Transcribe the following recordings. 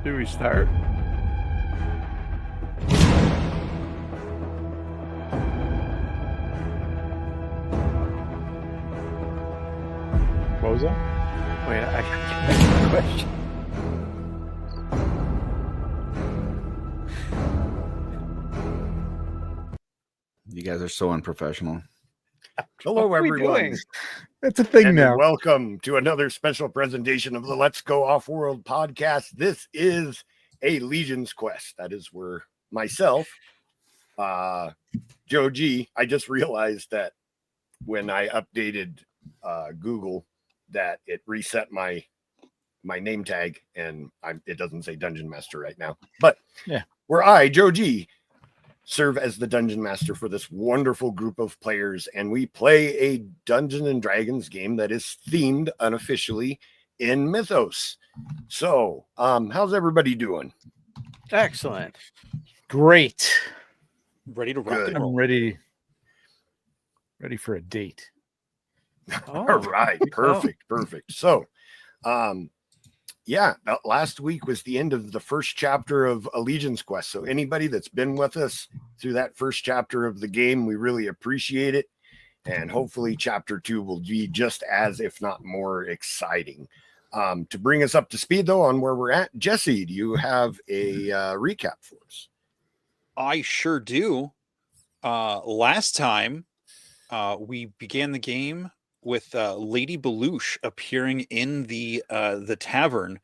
Do we start? What was that? Wait, I can't make a question. You guys are so unprofessional. Hello, What are we everyone. doing? That's a thing And now. welcome to another special presentation of the Let's Go Off-World podcast. This is a Legions quest. That is where myself, Joe G, I just realized that when I updated Google that it reset my name tag and it doesn't say Dungeon Master right now. But yeah, where I, Joe G, serve as the dungeon master for this wonderful group of players, and we play a Dungeons and Dragons game that is themed unofficially in Mythoss. So, how's everybody doing? Excellent. great. Ready to rock Good. and I'm roll. ready for a date. Oh, All right, perfect. So, yeah, last week was the end of the first chapter of Allegiance Quest. So anybody that's been with us through that first chapter of the game, we really appreciate it. And hopefully chapter 2 will be just as, if not more, exciting. To bring us up to speed, though, on where we're at, Jesse, do you have a recap for us? I sure do. Last time, we began the game with Lady Belush appearing in the tavern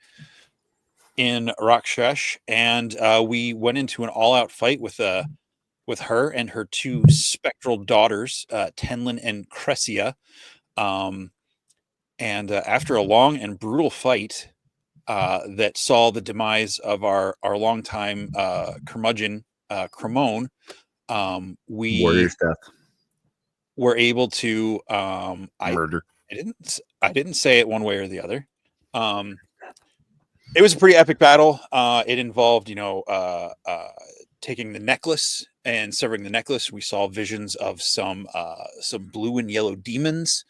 in Rakshesh, and we went into an all-out fight with her and her two spectral daughters, Tenlin and Cressia. And after a long and brutal fight that saw the demise of our longtime curmudgeon, Cremone, we Warrior's death. were able to Murder. I didn't say it one way or the other. It was a pretty epic battle. It involved, taking the necklace and severing the necklace. We saw visions of some blue and yellow demons.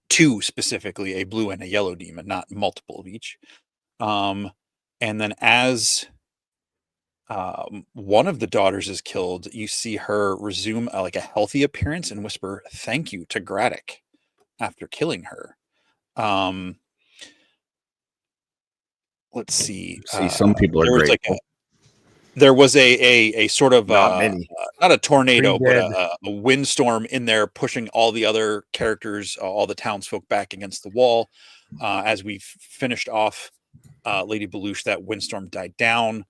Two specifically, a blue and a yellow demon, not multiple of each. And then as one of the daughters is killed, you see her resume like a healthy appearance and whisper thank you to Gradduk after killing her. Let's see. Some people are great. There was a sort of Not many. not a tornado, but Dead. a windstorm in there, pushing all the other characters, all the townsfolk back against the wall. As we finished off Lady Belush, that windstorm died down.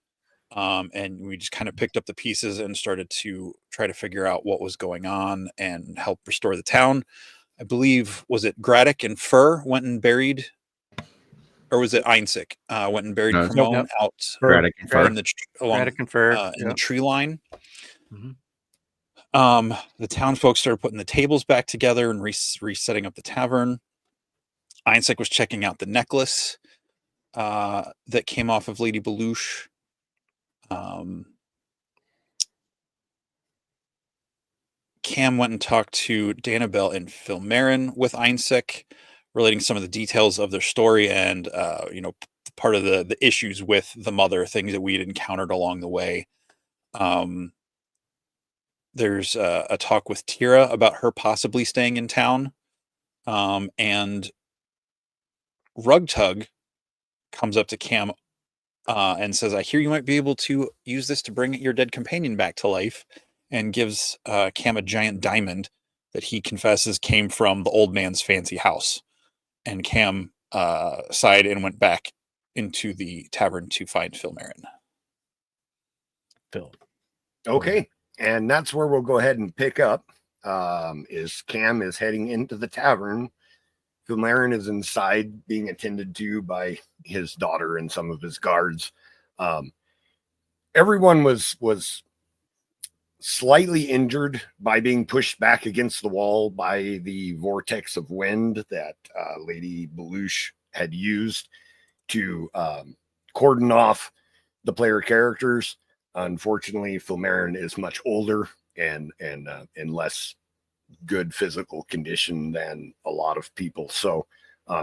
And we just kind of picked up the pieces and started to try to figure out what was going on and help restore the town. I believe, was it Gradduk and Ferr went and buried, or was it Eénsek went and buried No, Cremone nope. out Gradduk and Ferr. in the along Gradduk and Ferr, in the tree line. Mhm. The townsfolk started putting the tables back together and resetting up the tavern. Eénsek was checking out the necklace that came off of Lady Belush. Cam went and talked to Dannabelle and Filmarin with Eénsek, relating some of the details of their story and part of the issues with the mother, things that we had encountered along the way. There's a talk with Tira about her possibly staying in town, and Rugtug comes up to Cam and says, I hear you might be able to use this to bring your dead companion back to life, and gives Cam a giant diamond that he confesses came from the old man's fancy house. And Cam sighed and went back into the tavern to find Filmarin. Phil. Okay, and that's where we'll go ahead and pick up. Is Cam is heading into the tavern. Filmarin is inside being attended to by his daughter and some of his guards. Everyone was slightly injured by being pushed back against the wall by the vortex of wind that Lady Belush had used to cordon off the player characters. Unfortunately, Filmarin is much older and in less good physical condition than a lot of people. So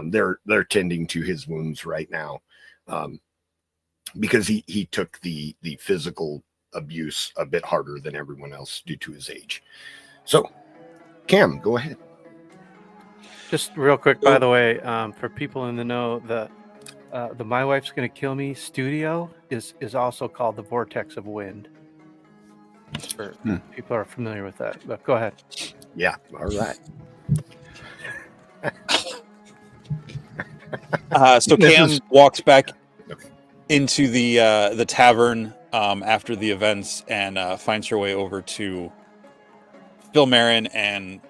they're tending to his wounds right now. because he took the physical abuse a bit harder than everyone else due to his age. So, Cam, go ahead. Just real quick, by the way, for people in the know, the My Wife's Gonna Kill Me studio is also called the Vortex of Wind. Just for people are familiar with that. But go ahead. Yeah, all right. So Cam walks back into the tavern after the events and finds her way over to Phil Marin and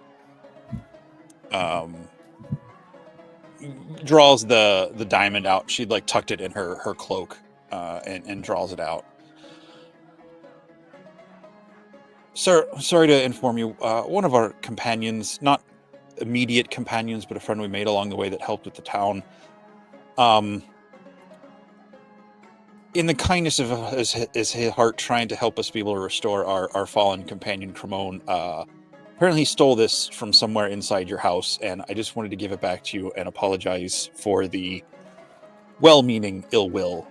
draws the diamond out. She'd like tucked it in her cloak and draws it out. Sir, sorry to inform you, one of our companions, not immediate companions, but a friend we made along the way that helped with the town, in the kindness of his heart, trying to help us be able to restore our fallen companion, Cremone, apparently stole this from somewhere inside your house, and I just wanted to give it back to you and apologize for the well-meaning ill will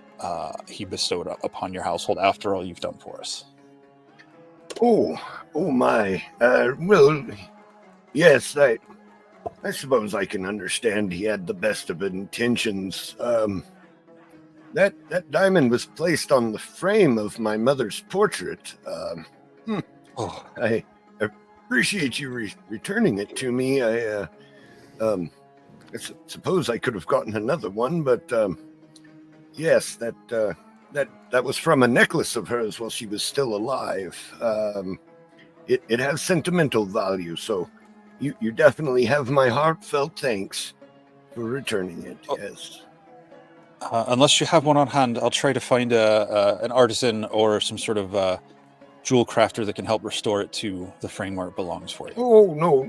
he bestowed upon your household after all you've done for us. Oh my. Well, yes, I suppose I can understand he had the best of intentions. That diamond was placed on the frame of my mother's portrait. I appreciate you returning it to me. I suppose I could have gotten another one, but yes, that was from a necklace of hers while she was still alive. It has sentimental value, so you definitely have my heartfelt thanks for returning it. Yes. Unless you have one on hand, I'll try to find an artisan or some sort of jewel crafter that can help restore it to the frame where it belongs for you. Oh, no.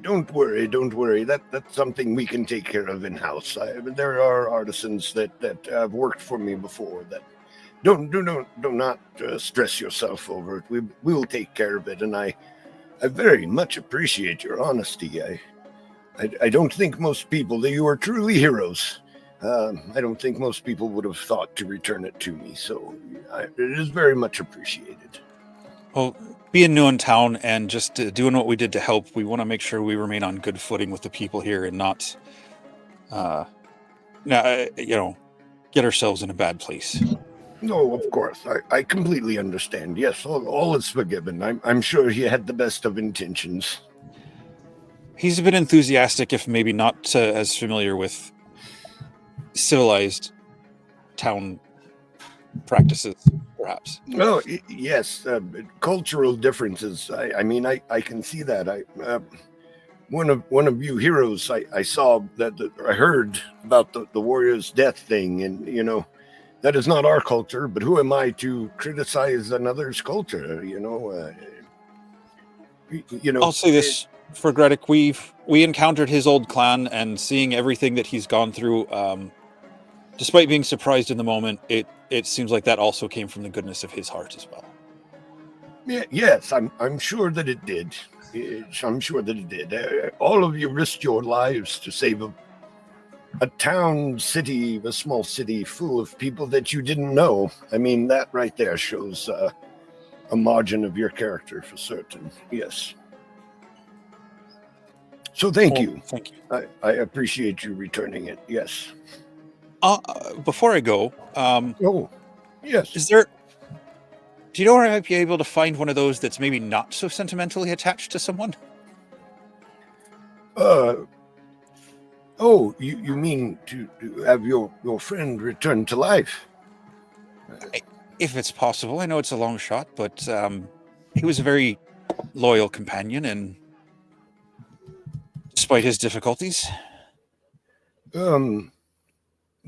Don't worry. That's something we can take care of in-house. There are artisans that have worked for me before. That do not stress yourself over it. We will take care of it, and I very much appreciate your honesty. I don't think most people, that you are truly heroes. I don't think most people would have thought to return it to me, so it is very much appreciated. Well, being new in town and just doing what we did to help, we want to make sure we remain on good footing with the people here and not, get ourselves in a bad place. No, of course. I completely understand. Yes, all is forgiven. I'm sure he had the best of intentions. He's a bit enthusiastic, if maybe not as familiar with civilized town practices, perhaps. Oh, yes. Cultural differences. I can see that. One of you heroes, I saw that I heard about the warrior's death thing, and that is not our culture. But who am I to criticize another's culture? I'll say this for Gradduk: we encountered his old clan, and seeing everything that he's gone through, despite being surprised in the moment, it seems like that also came from the goodness of his heart as well. Yes, I'm sure that it did. I'm sure that it did. All of you risked your lives to save a town, city, a small city full of people that you didn't know. I mean, that right there shows a margin of your character for certain. Yes. So thank you. Thank you. I appreciate you returning it. Yes. Before I go, yes. Do you know where I might be able to find one of those that's maybe not so sentimentally attached to someone? You mean to have your friend return to life? If it's possible. I know it's a long shot, but he was a very loyal companion, and despite his difficulties.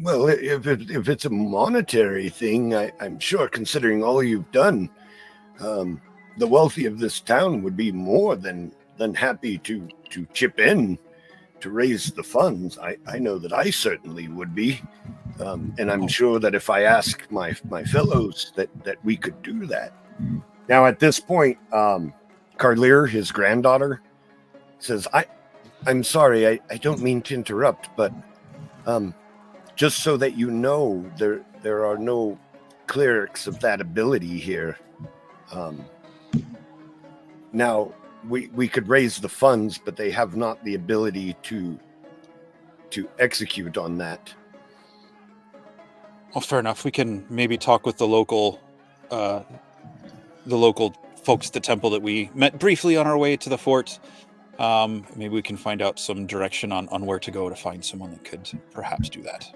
Well, if it's a monetary thing, I'm sure, considering all you've done, the wealthy of this town would be more than happy to chip in to raise the funds. I know that I certainly would be, and I'm sure that if I ask my fellows that we could do that. Now, at this point, Carlier, his granddaughter, says, I'm sorry, I don't mean to interrupt, but just so that you know, there are no clerics of that ability here. Now, we could raise the funds, but they have not the ability to execute on that. Well, fair enough. We can maybe talk with the local folks at the temple that we met briefly on our way to the fort. Maybe we can find out some direction on where to go to find someone that could perhaps do that.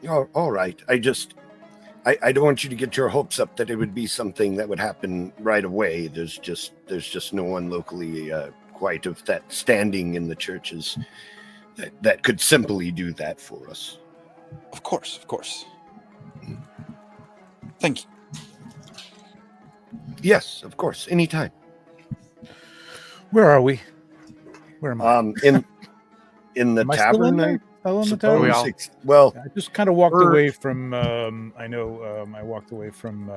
Oh, all right. I don't want you to get your hopes up that it would be something that would happen right away. There's just no one locally quite of that standing in the churches that could simply do that for us. Of course. Thank you. Yes, of course. Anytime. Where are we? Where am I? In the Am I still tavern. in there? Still in the tavern? we all- Well, I just kind of walked Ferr- away from. I walked away from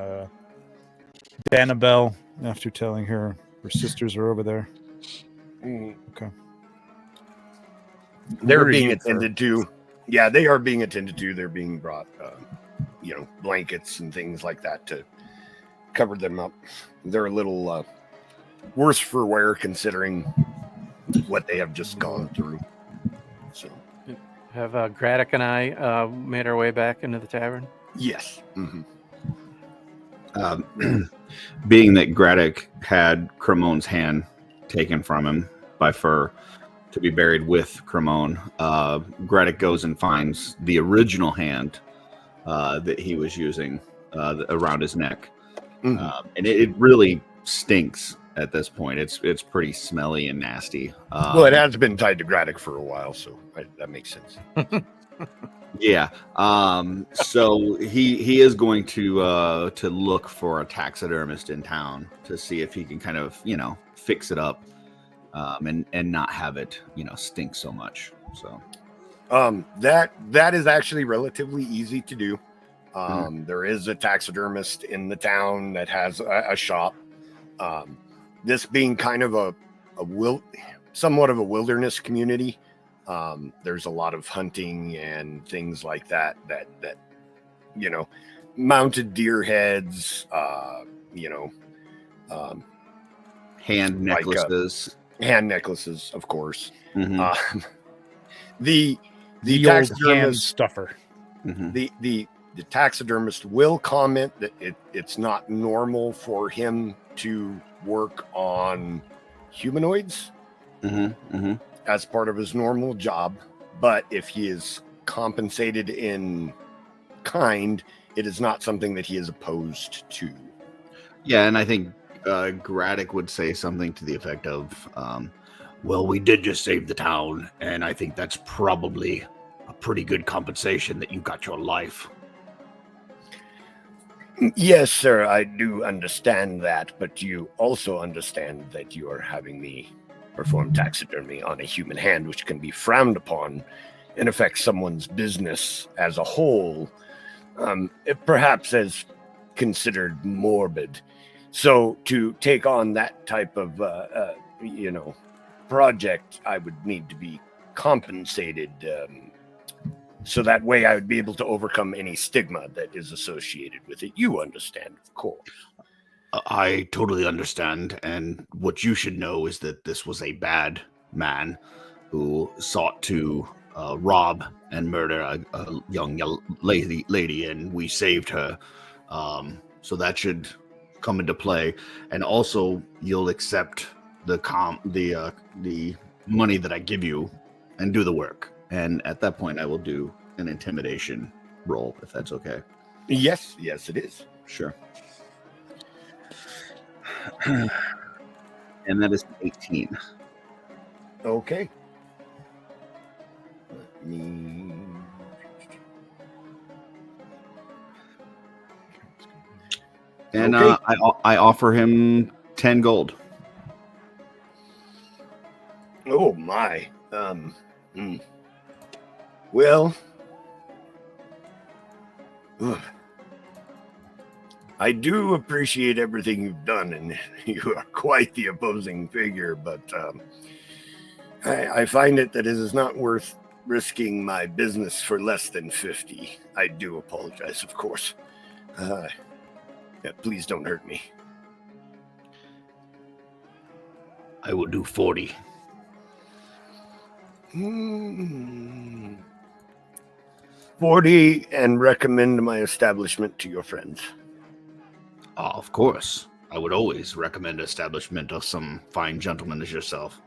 Dannabelle after telling her sisters are over there. Okay. they're Where are being you, Ferr? attended to. Yeah, they are being attended to. They're being brought, blankets and things like that to cover them up. They're a little worse for wear considering what they have just gone through. So, Have Gradduk and I made our way back into the tavern? yes. Mm-hmm. Being that Gradduk had Cremon's hand taken from him by Ferr to be buried with Cremon, Gradduk goes and finds the original hand that he was using around his neck. Mm-hmm. And it really stinks at this point. It's pretty smelly and nasty. Well, it has been tied to Gradduk for a while, so that makes sense. Yeah. So he is going to look for a taxidermist in town to see if he can kind of, fix it up, and not have it, stink so much. So that is actually relatively easy to do. There is a taxidermist in the town that has a shop. This being kind of somewhat of a wilderness community, there's a lot of hunting and things like that, mounted deer heads, hand necklaces. Hand necklaces, of course. Mhm. The The old hand taxidermist stuffer. Mhm. the taxidermist will comment that it's not normal for him to work on humanoids Mhm. Mhm. as part of his normal job, but if he is compensated in kind, it is not something that he is opposed to. Yeah, and I think Gradduk would say something to the effect of, well, we did just save the town, and I think that's probably a pretty good compensation that you got your life. Yes, sir, I do understand that, but you also understand that you are having me perform taxidermy on a human hand, which can be frowned upon and affect someone's business as a whole, perhaps as considered morbid. So to take on that type of, project, I would need to be compensated. So that way I would be able to overcome any stigma that is associated with it. You understand, of course. I totally understand, and what you should know is that this was a bad man who sought to rob and murder a young lady, and we saved her. So that should come into play, and also you'll accept the money that I give you and do the work. And at that point, I will do an intimidation roll, if that's okay. Yes, it is. Sure. And that is 18. Okay. Let me... And Okay. I offer him 10 gold. Oh my. Well, I do appreciate everything you've done, and you are quite the opposing figure, but I find that it is not worth risking my business for less than 50. I do apologize, of course. Yeah, please don't hurt me. I will do 40. 40 and recommend my establishment to your friends. Of course. I would always recommend establishment of some fine gentleman as yourself.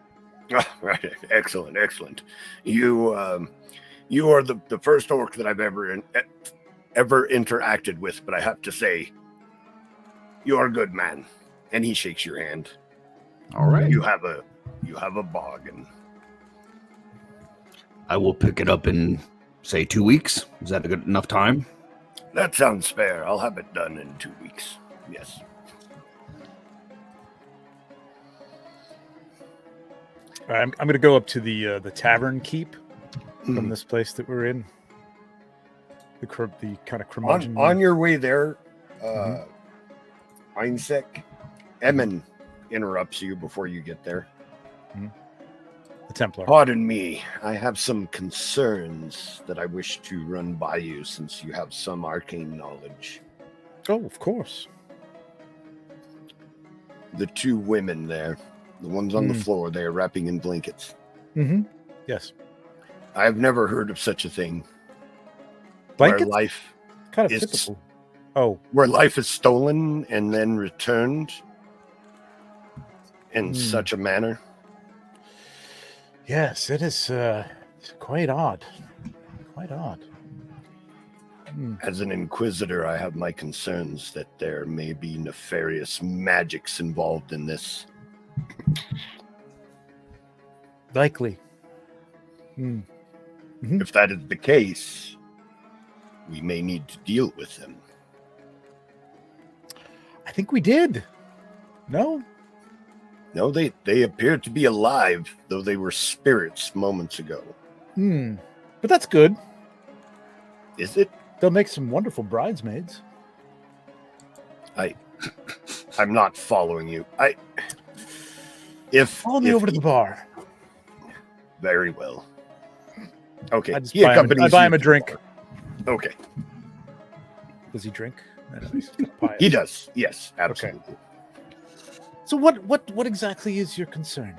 Right. Excellent, excellent. You are the first orc that I've ever interacted with, but I have to say, you're a good man. And he shakes your hand. All right. You have a bargain. I will pick it up in, say, 2 weeks. Is that a good enough time? That sounds fair. I'll have it done in 2 weeks. Yes. I'm going to go up to the tavern keep from this place that we're in. The kind of curmudgeon. On your way there, Eénsek, Emin interrupts you before you get there. The Templar. Pardon me, I have some concerns that I wish to run by you since you have some arcane knowledge. Oh, of course. The two women there, the ones on the floor, they are wrapping in blankets. Yes. I've never heard of such a thing. Blankets? Where life Kind of is, typical. Oh. where life is stolen and then returned in such a manner. Yes, it is quite odd. Quite odd. As an inquisitor, I have my concerns that there may be nefarious magics involved in this. Likely. If that is the case, we may need to deal with them. I think we did. No? No, they appear to be alive, though they were spirits moments ago. But that's good. Is it? They'll make some wonderful bridesmaids. I'm not following you. Follow me over to the bar. Very well. Okay. I buy him a drink. Okay. Does he drink? He does. Yes, absolutely. Okay. So what exactly is your concern?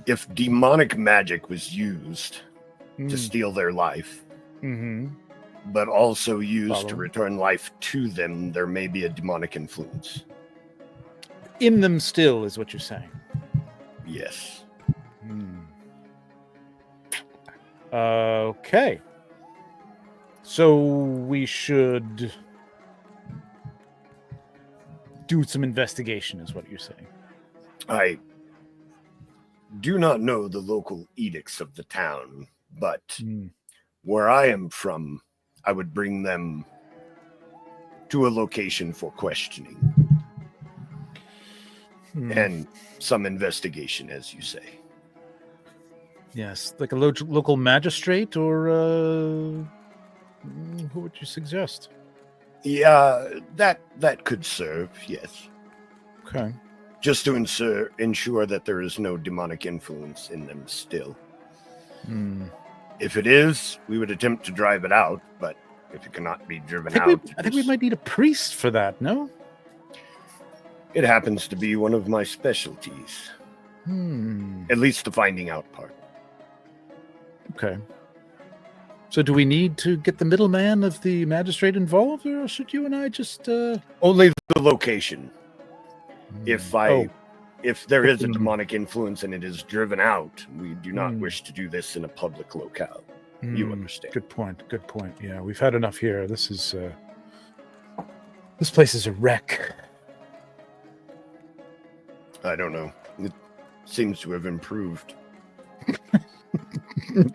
If demonic magic was used to steal their life, but also used to return life to them, there may be a demonic influence. In them still, is what you're saying. Yes. Okay. So we should do some investigation, is what you're saying. I do not know the local edicts of the town, but where I am from, I would bring them to a location for questioning and some investigation, as you say. Yes, like a local magistrate, or who would you suggest? Yeah, that could serve, yes. Okay. Just to ensure that there is no demonic influence in them still. If it is, we would attempt to drive it out, but if it cannot be driven out... I think we might need a priest for that, no? It happens to be one of my specialties. At least the finding out part. Okay. So do we need to get the middleman of the magistrate involved, or should you and I just... Only the location. If there is a demonic influence and it is driven out, we do not wish to do this in a public locale. You understand. Good point. Yeah, we've had enough here. This place is a wreck. I don't know. It seems to have improved.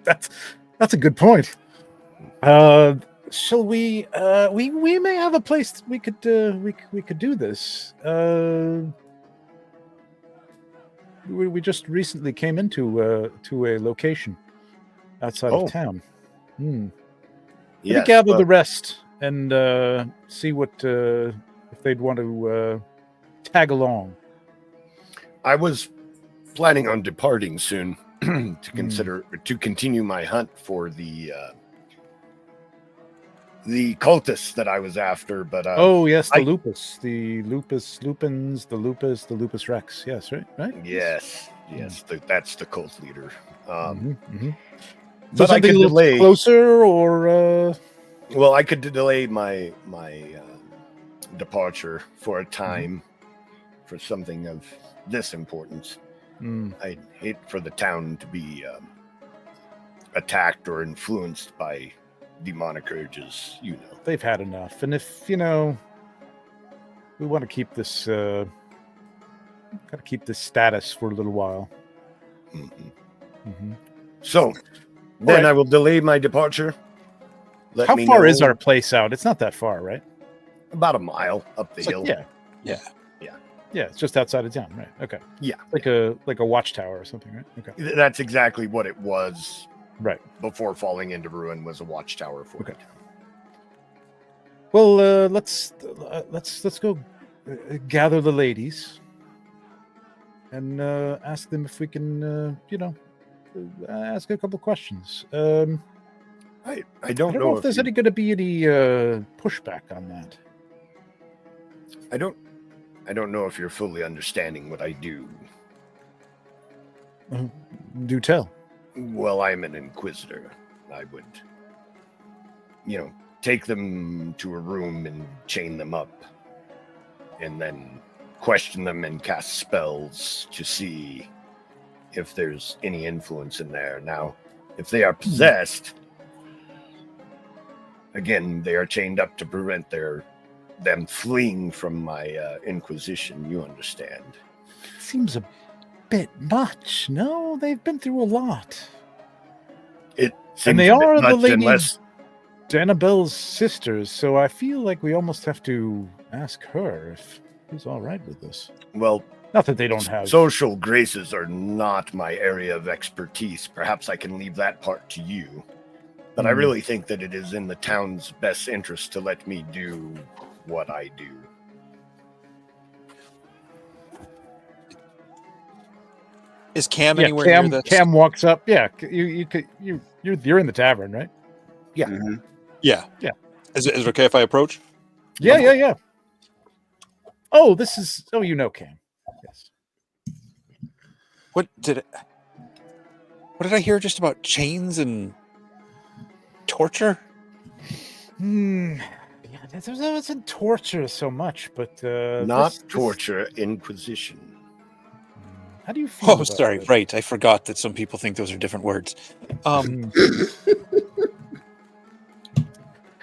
That's a good point. Shall we? We may have a place we could do this. We just recently came into a location outside of town. Yes, gather the rest and see what if they'd want to tag along. I was planning on departing soon, to continue my hunt for the cultists that I was after. But oh yes, the I- lupus, the lupus lupins, the lupus rex. Yes, right. yes, that's the cult leader. So But I something could a little delay. closer, or Well, I could delay my departure for a time for something of this importance. I'd hate for the town to be attacked or influenced by demonic urges, you know. they've had enough. And if we want to keep this, got to keep this status for a little while. So then right. I will delay my departure. How far is our place out? It's not that far, right? About a mile up the hill. Yeah, it's just outside of town, right? Okay. Yeah. Like a watchtower or something, right? Okay. That's exactly what it was. Right. Before falling into ruin, was a watchtower for the town. Well, let's go gather the ladies and ask them if we can, ask a couple questions. I don't know if there's going to be any pushback on that. I don't know if you're fully understanding what I do. Do tell. Well, I'm an inquisitor. I would, take them to a room and chain them up, and then question them and cast spells to see if there's any influence in there. Now, if they are possessed, again, they are chained up to prevent them fleeing from my inquisition. You understand? Seems a bit much. No, they've been through a lot. And they are the lady Dannabelle's sisters, so I feel like we almost have to ask her if she's all right with this. Well, not that they don't have social graces are not my area of expertise. Perhaps I can leave that part to you. But I really think that it is in the town's best interest to let me do what I do. Is Cam anywhere near this? Cam walks up. Yeah, you're in the tavern, right? Yeah. Mm-hmm. Yeah. Is it okay if I approach? Yeah. Oh, Cam. Yes. What did I hear just about chains and torture? Yeah, there wasn't torture so much, but not torture, inquisition. How do you feel? Oh, sorry. That? Right. I forgot that some people think those are different words.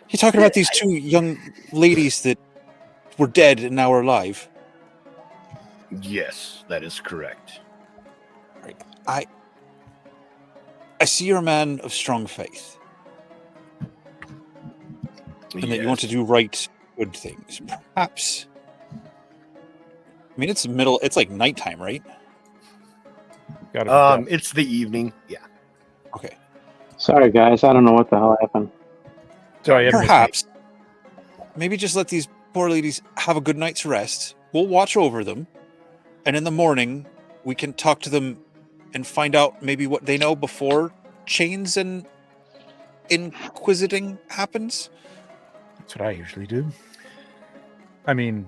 You're talking about these two young ladies that were dead and now are alive. Yes, that is correct. Right. I see you're a man of strong faith. And that you want to do good things. Perhaps. I mean, it's like nighttime, right? It's the evening. Yeah. Okay. Sorry, guys. I don't know what the hell happened. Sorry, perhaps. Maybe just let these poor ladies have a good night's rest. We'll watch over them. And in the morning, we can talk to them and find out maybe what they know before chains and inquisiting happens. That's what I usually do. I mean,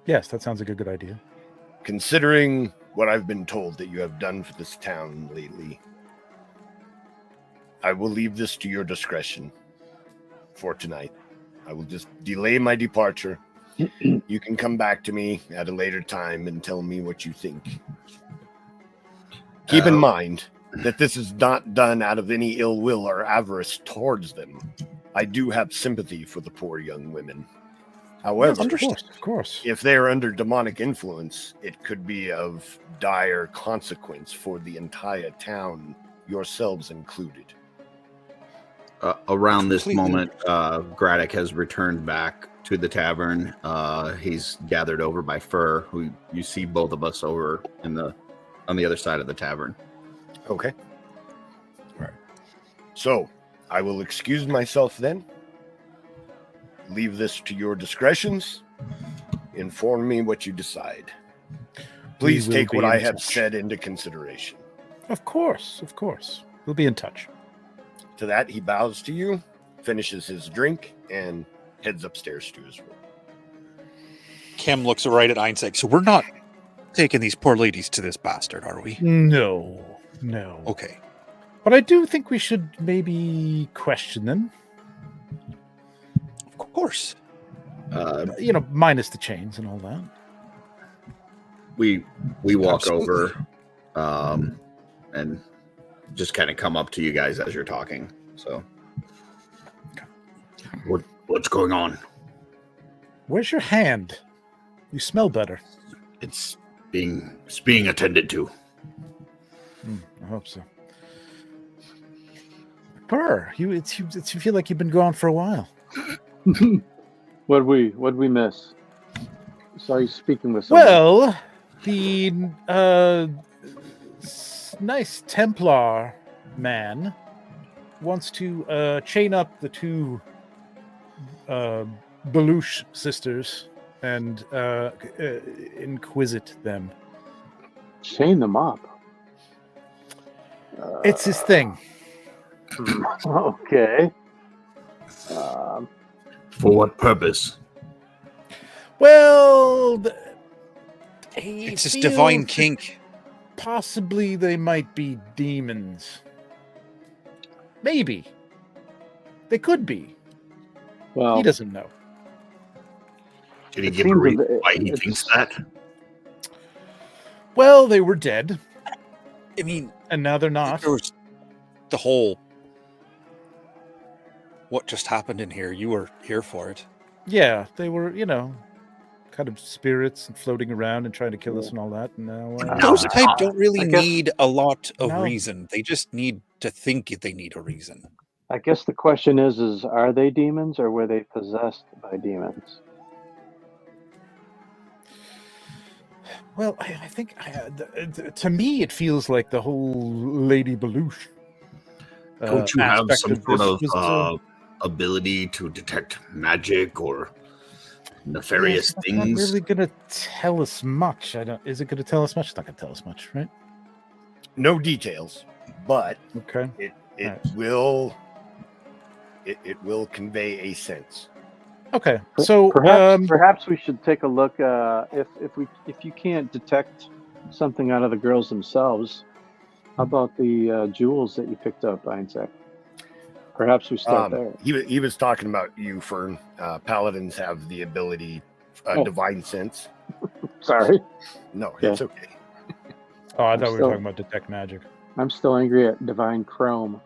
yes, that sounds like a good idea. Considering what I've been told that you have done for this town lately, I will leave this to your discretion for tonight. I will just delay my departure. You can come back to me at a later time and tell me what you think. Keep in mind that this is not done out of any ill will or avarice towards them. I do have sympathy for the poor young women. However, of course, if they are under demonic influence, it could be of dire consequence for the entire town, yourselves included. Around this moment, Gradduk has returned back to the tavern. He's gathered over by Ferr, who you see both of us over on the other side of the tavern. Okay. All right. So I will excuse myself then. Leave this to your discretions. Inform me what you decide. Please will take be what in I have touch. said into consideration. Of course, of course. We'll be in touch. To that, he bows to you, finishes his drink, and heads upstairs to his room. Cam looks right at Eénsek. So we're not taking these poor ladies to this bastard, are we? No. Okay. But I do think we should maybe question them. Of course. Minus the chains and all that. We walk Absolutely. over and just kind of come up to you guys as you're talking. So, what's going on? Where's your hand? You smell better. It's being attended to. I hope so. Ferr, you feel like you've been gone for a while. What'd we miss? Saw you speaking with someone. Well, the nice Templar man wants to chain up the two Belush sisters and inquisit them. Chain them up. It's his thing. Okay. For what purpose? Well, It's his divine kink. Possibly they might be demons. Maybe. They could be. Well, He doesn't know. Did he It give a seems a reason bit- why he it's- thinks that? Well, they were dead, I mean, and now they're not. there was the whole what just happened in here. You were here for it. Yeah, they were, kind of spirits and floating around and trying to kill us and all that. And now, Those type don't really I guess- need a lot of No. reason. They just need to think they need a reason. I guess the question is are they demons or were they possessed by demons? well, I think to me it feels like the whole Lady Belush. Don't you have aspect some of sort this of was, ability to detect magic or nefarious that's things? not really going to tell us much. Is it going to tell us much? It's not going to tell us much, right? No details, but Okay. it Right. will convey a sense. Okay. So Perhaps we should take a look. If you can't detect something out of the girls themselves, how about the jewels that you picked up, Eénsek? Perhaps we start there. He was talking about you, Fern. Paladins have the ability, Oh. divine sense. Sorry, No, Yeah. it's okay. Oh, I I'm thought we were still- talking about detect magic. I'm still angry at Divine Chrome.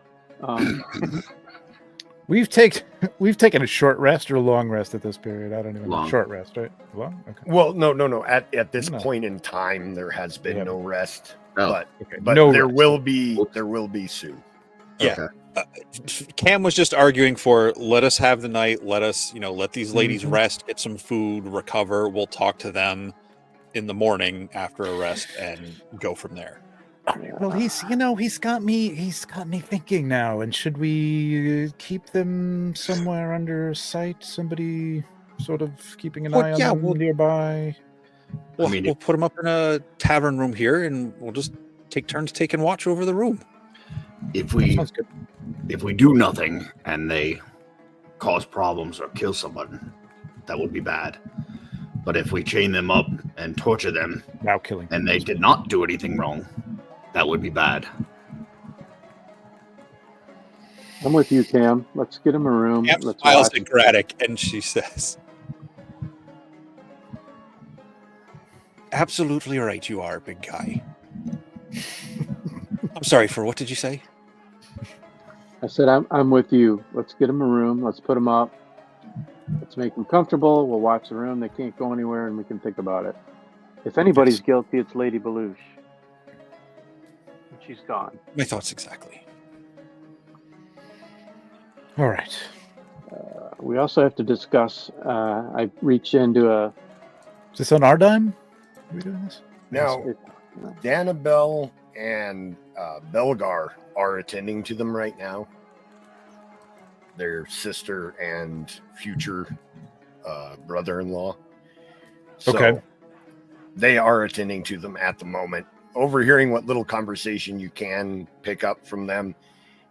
We've taken a short rest or a long rest at this period. I don't even know. Long. Short rest, right? Long. Okay. Well, no. At this No. point in time, there has been Yeah. no rest, Oh, Okay. but no there rest. will be soon. Yeah. Cam was just arguing for let us have the night. Let us, let these ladies Mhm. rest, get some food, recover. We'll talk to them in the morning after a rest and go from there. Well, he's got me thinking now. And should we keep them somewhere under sight? Somebody sort of keeping an Well, eye on yeah, them we'll- nearby. We'll, mean, we'll put them up in a tavern room here, and we'll just take turns taking watch over the room. If we Sounds good. do nothing and they cause problems or kill someone, that would be bad. But if we chain them up and torture them Wow, killing. and they did not do anything wrong, that would be bad. I'm with you, Cam. Let's get him a room. Cam Let's smiles watch. at Gradduk, and she says, "Absolutely right, you are, big guy." I'm sorry, for what did you say? I said, I'm with you. Let's get him a room. Let's put him up. Let's make them comfortable. We'll watch the room. They can't go anywhere, and we can think about it. If anybody's guilty, it's Lady Belush. And she's gone. My thoughts exactly. All right. We also have to discuss. I reach into a. Is this on our dime? Are we doing this? Now, it- Dannabelle and Belgar are attending to them right now. Their sister and future brother-in-law. So, Okay. they are attending to them at the moment. Overhearing what little conversation you can pick up from them,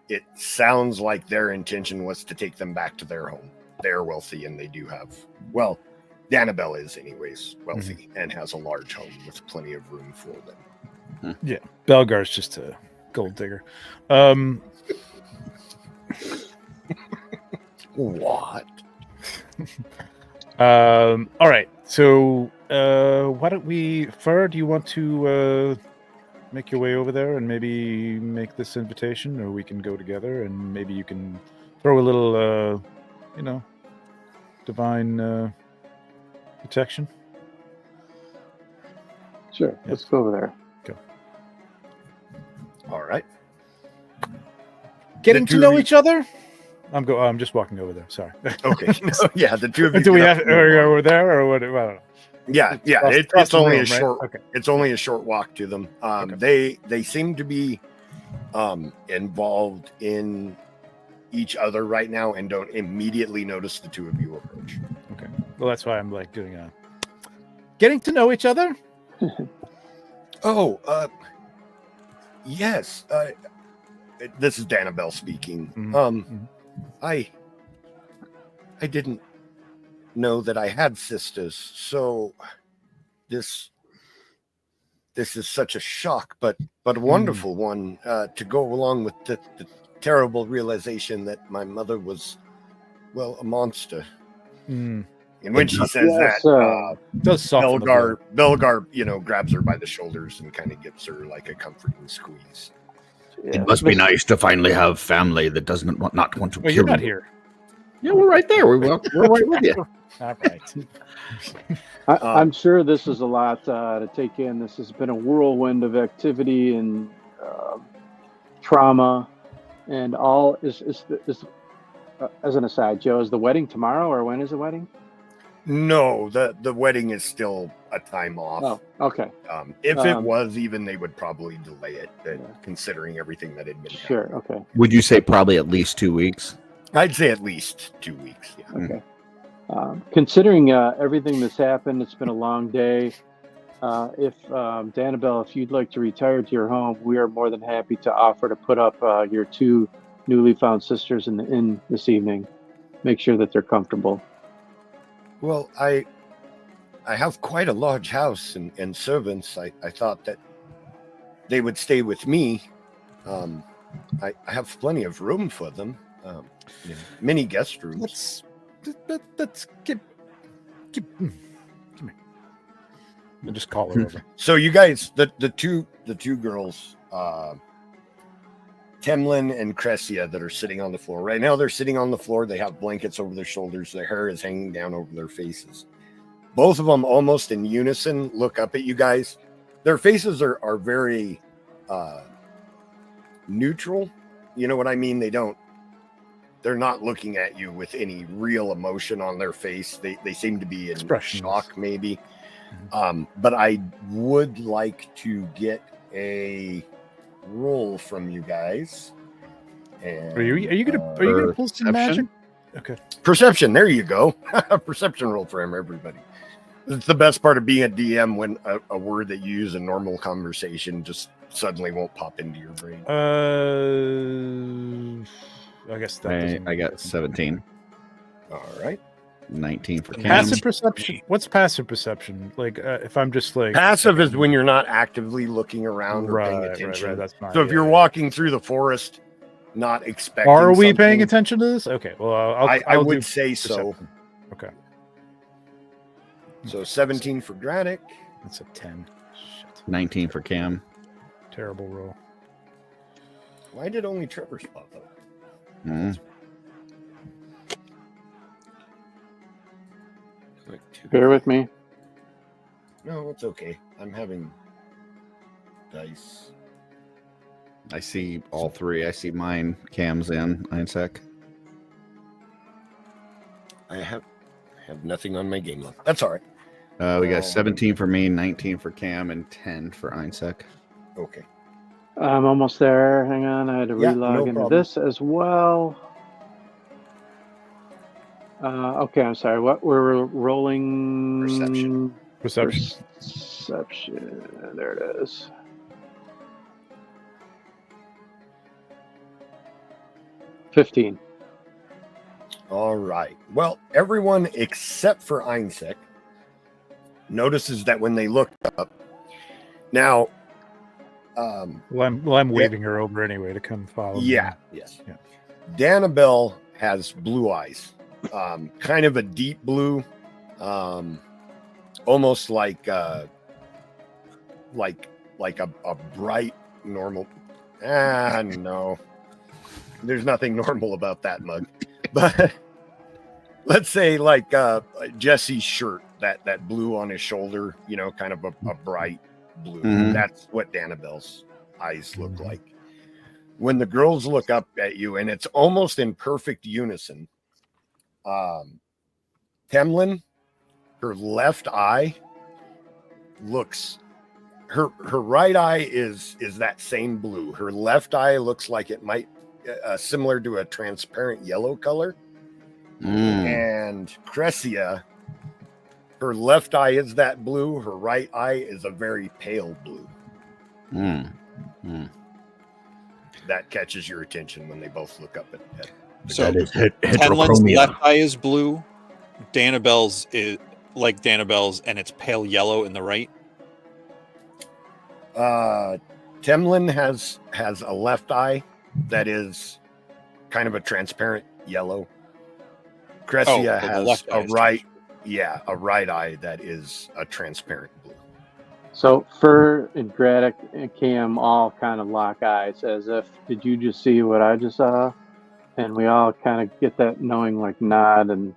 it sounds like their intention was to take them back to their home. They're wealthy and they do have, well, Dannabelle is anyways wealthy and has a large home with plenty of room for them. Yeah, Belgar's just a gold digger. What? All right. So, why don't we, Ferr, do you want to make your way over there and maybe make this invitation, or we can go together and maybe you can throw a little, divine protection? Sure, Yeah. let's go over there. All right. Getting The to two know of you- each other? I'm just walking over there. Sorry. Okay. So, yeah, the two of you. Do we get have up and move on. over there or what? I don't know. Yeah, yeah. Across It's the only room, a right? short. Okay. It's only a short walk to them. Okay. They seem to be involved in each other right now and don't immediately notice the two of you approach. Okay. Well, that's why I'm like doing a getting to know each other. Oh, yes. This is Dannabelle speaking. Mhm. I didn't know that I had sisters, so this is such a shock, but a wonderful one to go along with the terrible realization that my mother was, well, a monster. Mm. And when she says Yes, that, Does soften the blow. Belgar, grabs her by the shoulders and kind of gives her like a comforting squeeze. yeah, It must be listen, nice to finally have family that doesn't not want to Well, kill you're not you. here. Yeah, we're right there. We're right with you. All right. I'm sure this is a lot to take in. This has been a whirlwind of activity and trauma, and all is as an aside, Joe, is the wedding tomorrow or when is the wedding? No, the wedding is still a time off. Oh, okay, If it was even, they would probably delay it, considering everything that had been sure, happening. okay, Would you say probably at least 2 weeks? I'd say at least 2 weeks. Yeah. okay. Considering everything that's happened, it's been a long day. If Dannabelle, if you'd like to retire to your home, we are more than happy to offer to put up your two newly found sisters in the inn this evening. Make sure that they're comfortable. Well, I have quite a large house and servants. I thought that they would stay with me. I have plenty of room for them. Many guest rooms. Let's come here. I'll just call her over. So you guys, the two girls, Temlin and Cressia, that are sitting on the floor right now. They're sitting on the floor. They have blankets over their shoulders. Their hair is hanging down over their faces. Both of them, almost in unison, look up at you guys. Their faces are very neutral. You know what I mean? They're not looking at you with any real emotion on their face. They seem to be in shock, maybe. But I would like to get a roll from you guys. And, Are you gonna pull some magic? Okay. Perception. There you go. Perception roll for everybody. It's the best part of being a DM when a word that you use in normal conversation just suddenly won't pop into your brain. I guess that I got 17. All right. 19 for Cam. passive perception. What's passive perception? Like if I'm just like Passive is when you're not actively looking around or paying attention. Right, that's fine. So if you're walking through the forest, not expecting. Are we paying something, attention to this? Okay. Well, I I'll would do say so. perception. Okay. So 17 for Gradduk. That's a 10. Shit. 19 for Cam. Terrible roll. Why did only Trevor spot though? Mm. Bear with me. No, it's okay. I'm having dice. I see all three. I see mine, Cam's in, Eénsek. I have nothing on my game log. That's all right. We got 17 for me, 19 for Cam, and 10 for Eénsek. Okay. I'm almost there. Hang on, I had to Yeah, relog no into problem. this as well. Okay, I'm sorry. What we're rolling? Perception. Perception. Perception. There it is. $15. All right. Well, everyone except for Eénsek notices that when they look up. Now, Well, I'm waving her over anyway to come follow me. yeah, yes. Yeah. Dannabelle has blue eyes, kind of a deep blue, almost like a bright normal. No, there's nothing normal about that mug, but let's say like Jesse's shirt, that blue on his shoulder, you know, kind of a bright blue. Mhm. That's what Dannabelle's eyes look like. When the girls look up at you, and it's almost in perfect unison. Temlin, her left eye looks, her right eye is that same blue. Her left eye looks like it might similar to a transparent yellow color. And Cressia, her left eye is that blue. Her right eye is a very pale blue. That catches your attention when they both look up at So that is Tenlin's heterochromia. left eye is blue. Dannabelle's is like Dannabelle's, and it's pale yellow in the right. Temlin has a left eye that is kind of a transparent yellow. Cressia the has left eye a is right eye that is a transparent blue. So Ferr and Gradduk and Cam all kind of lock eyes as if, did you just see what I just saw? And we all kind of get that knowing like nod and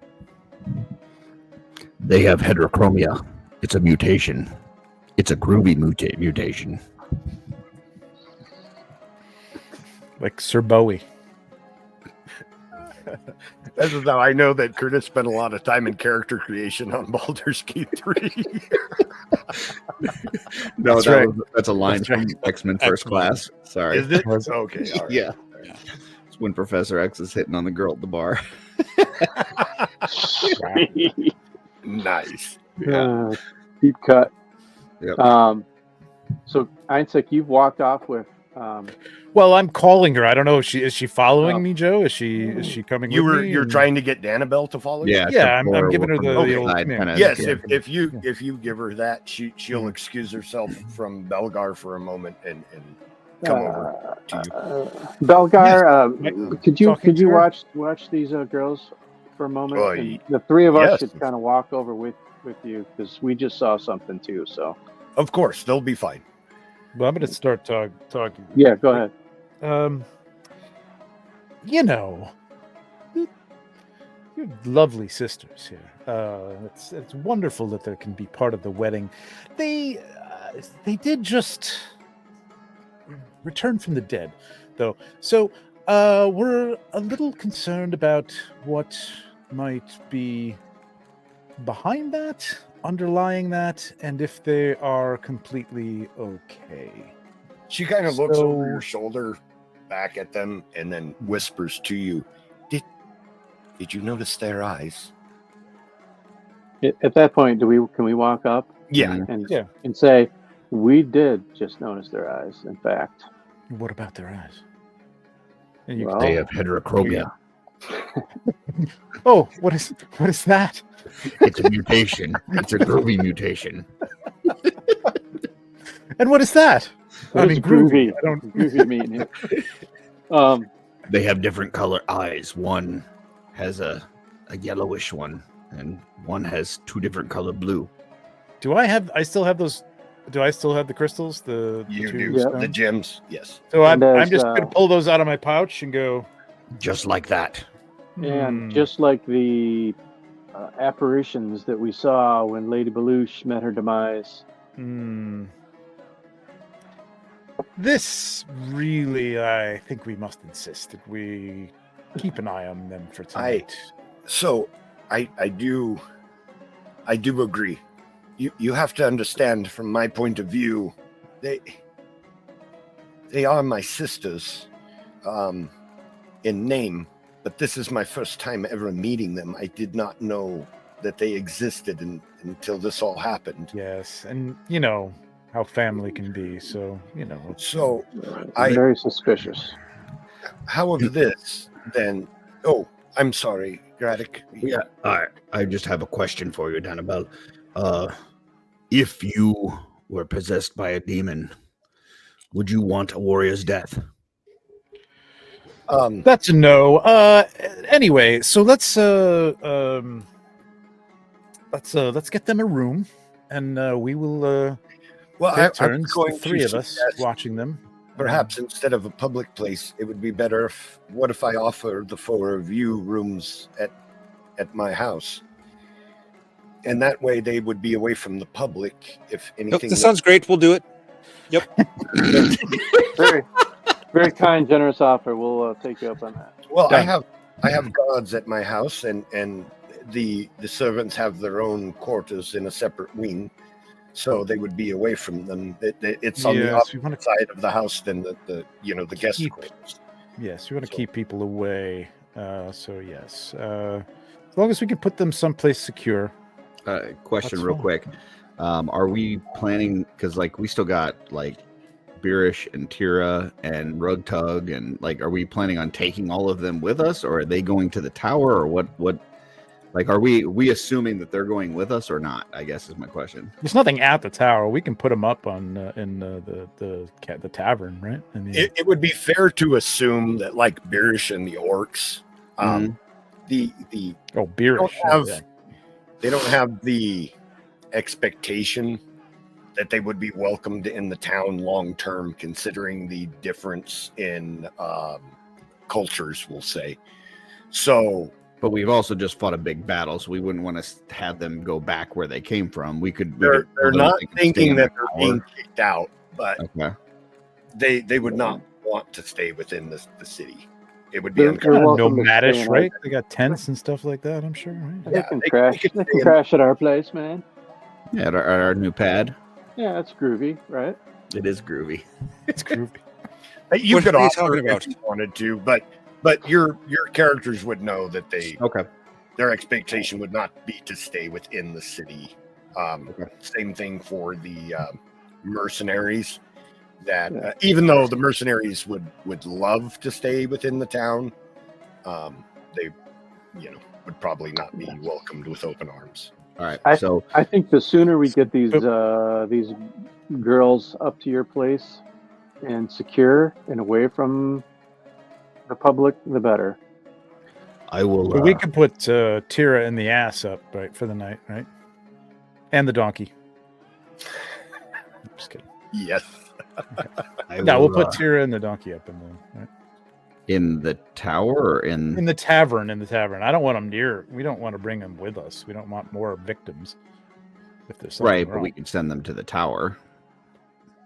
They have heterochromia. It's a mutation. It's a groovy mutation. Like Sir Bowie. This is how I know that Curtis spent a lot of time in character creation on Baldur's Gate 3. No, That's right. that's a line That's from right. X-Men First Excellent. Class. Sorry. Is it? Was it? Okay. All right. Yeah. Yeah. It's when Professor X is hitting on the girl at the bar. Nice. deep cut. Yep. So Eénsek, you've walked off with Well, I'm calling her. I don't know. Is she following Oh. me, Joe? Is she coming? with me? You're And- trying to get Dannabelle to follow you? Yeah. Yeah, except I'm for giving her from the Okay. old side, command. kinda- Yes, yeah. if you give her that, she'll excuse herself from Belgar for a moment and come over to you. Belgar. Could Talking to you her? watch these girls for a moment? Oh, And the three of us yes. should kind of walk over with you because we just saw something too. So Of course, they'll be fine. Well, I'm going to start talking. yeah, go ahead. You know, you're lovely sisters here. It's wonderful that they can be part of the wedding. They did just return from the dead, though. So we're a little concerned about what might be behind that, underlying that, and if they are completely okay. She kind of looks over So- your shoulder back at them and then whispers to you, Did you notice their eyes? At that point, can we walk up Yeah. and say we did just notice their eyes? In fact, What about their eyes? And you Well- They have heterochromia. Oh, what is that? It's a mutation. It's a groovy mutation. And what is that? What does groovy? I don't. Groovy mean here? They have different color eyes. One has a yellowish one, and one has two different color blue. I still have those. Do I still have the crystals? The You two do. Yeah. stones? The gems, yes. So And I'm there's, just going to pull those out of my pouch and go. Just like that. And just like the apparitions that we saw when Lady Belush met her demise. This really, I think we must insist that we keep an eye on them for tonight. So I do agree. You have to understand from my point of view, they are my sisters in name, but this is my first time ever meeting them. I did not know that they existed until this all happened. Yes, and you know how family can be, so you know. So, Very suspicious. how of this then? Oh, I'm sorry, Gradduk. Yeah, I just have a question for you, Dannabelle. If you were possessed by a demon, would you want a warrior's death? That's a no. Anyway, so let's get them a room, and we will well, take I was turns, going the three to of us, suggest watching them. perhaps instead of a public place, it would be better if. What if I offer the four of you rooms at my house? And that way they would be away from the public if Nope, anything. this sounds great. We'll do it. Very, very kind, generous offer. We'll take you up on that. Well, Done. I have gods at my house, and the servants have their own quarters in a separate wing, so they would be away from them. It's on the Yes, opposite we want to side of the house than the guest Keep- quarters. Yes, we want to So- keep people away. So yes, as long as we can put them someplace secure. Question That's real fine. quick. Are we planning, because like we still got like Beerish and Tira and Rugtug, and like, are we planning on taking all of them with us, or are they going to the tower, or what like, are we assuming that they're going with us or not, I guess is my question. There's nothing at the tower. We can put them up on in the tavern, right? I mean, It would be fair to assume that, like Beerish and the orcs, the Beerish. have- they don't have the expectation that they would be welcomed in the town long term, considering the difference in cultures, we'll say. So, But we've also just fought a big battle, so we wouldn't want to have them go back where they came from. they're not thinking that they're tower. being kicked out, but Okay. they would not want to stay within the city. It would be They're uncomfortable. welcome to stay nomadish, in right? They got tents and stuff like that. I'm sure, right? They Yeah, can they crash. could They stay can in- crash at our place, man. Yeah, at our new pad. Yeah, that's groovy, right? It is groovy. It's groovy. You What could are you offer talking if about? you wanted to, but your characters would know that Okay. their expectation would not be to stay within the city. Same thing for the mercenaries. That even though the mercenaries would love to stay within the town, they would probably not be welcomed with open arms. All right. So I think the sooner we get these girls up to your place and secure and away from the public, the better. I will. But we could put Tira in the ass up, right, for the night, right? And the donkey. Just kidding. Yes. We'll put Tira and the donkey up in the tower or in the tavern. In the tavern. I don't want them near. We don't want to bring them with us. We don't want more victims. If there's something right, wrong. but we can send them to the tower.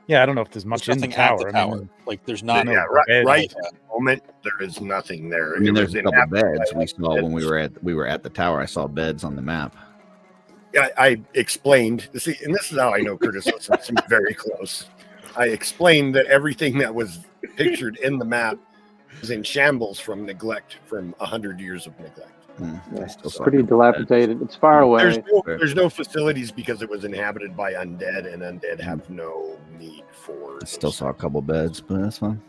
Yeah, I don't know if there's much There's in the nothing at tower. the tower. I mean, Like, there's not. Yeah, beds. right at the moment there is nothing there. I mean, It there's was a couple inhabited beds by we saw when we beds. were at the tower. I saw beds on the map. I explained. See, and this is how I know Curtis listens to me very close. I explained that everything that was pictured in the map was in shambles from neglect, from 100 years of neglect. I still It's saw pretty a couple beds. dilapidated. It's far away. There's no facilities because it was inhabited by undead, and undead have no need for. I still saw a couple beds, but that's fine.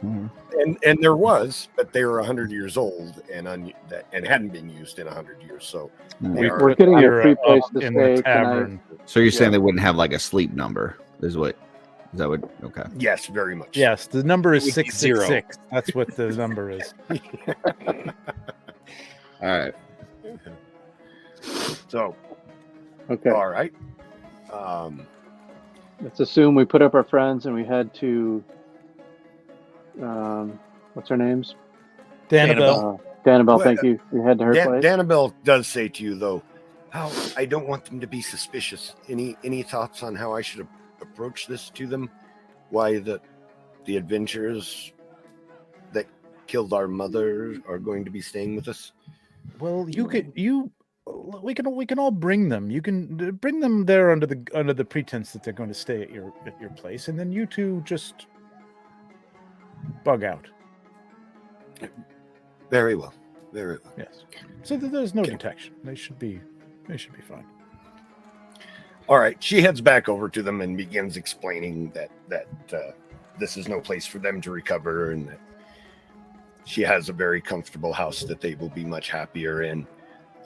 And there was, but they were 100 years old and hadn't been used in 100 years. So they are- We're getting a Tira free place up to in stay the tonight. tavern. So you're saying Yeah. they wouldn't have like a sleep number? Is that what? Okay. yes, very much. Yes, the number is It would be 666. That's what the number is. All right. So Okay. all right. Let's assume we put up our friends and we head to what's her names? Dannabelle. Dannabelle, Well, thank you. We head to her place. Dannabelle does say to you though, how I don't want them to be suspicious. Any thoughts on how I should approach this to them? Why the adventurers that killed our mother are going to be staying with us? Well, we can all bring them. You can bring them there under the pretense that they're going to stay at your place, and then you two just bug out. Very well. Very well. Yes. So that there's no Okay. detection. They should be They should be fine. All right. She heads back over to them and begins explaining that this is no place for them to recover, and that she has a very comfortable house that they will be much happier in.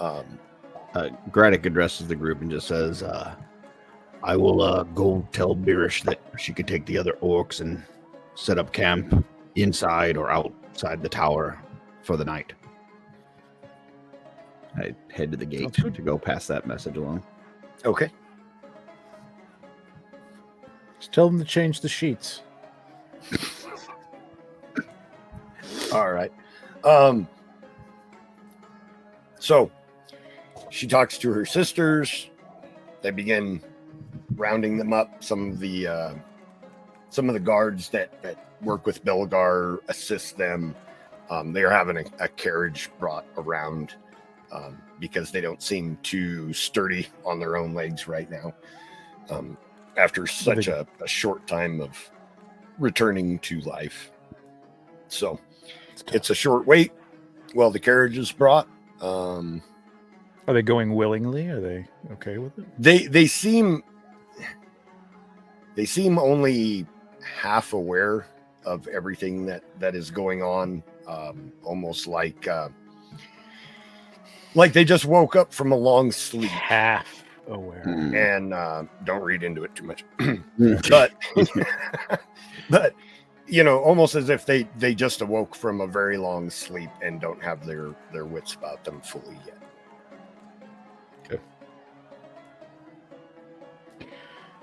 Gradduk addresses the group and just says, I will go tell Birish that she could take the other orcs and set up camp inside or outside the tower for the night. I head to the gate to go pass that message along. Okay. Just tell them to change the sheets. All right. So she talks to her sisters. They begin rounding them up. Some of the guards that work with Belgar assist them. They are having a carriage brought around because they don't seem too sturdy on their own legs right now. After such a short time of returning to life. So it's a short wait while the carriage is brought. Are they going willingly? Are they okay with it? They seem only half aware of everything that is going on. Almost like they just woke up from a long sleep. Half aware. And don't read into it too much. but almost as if they just awoke from a very long sleep and don't have their wits about them fully yet. Okay.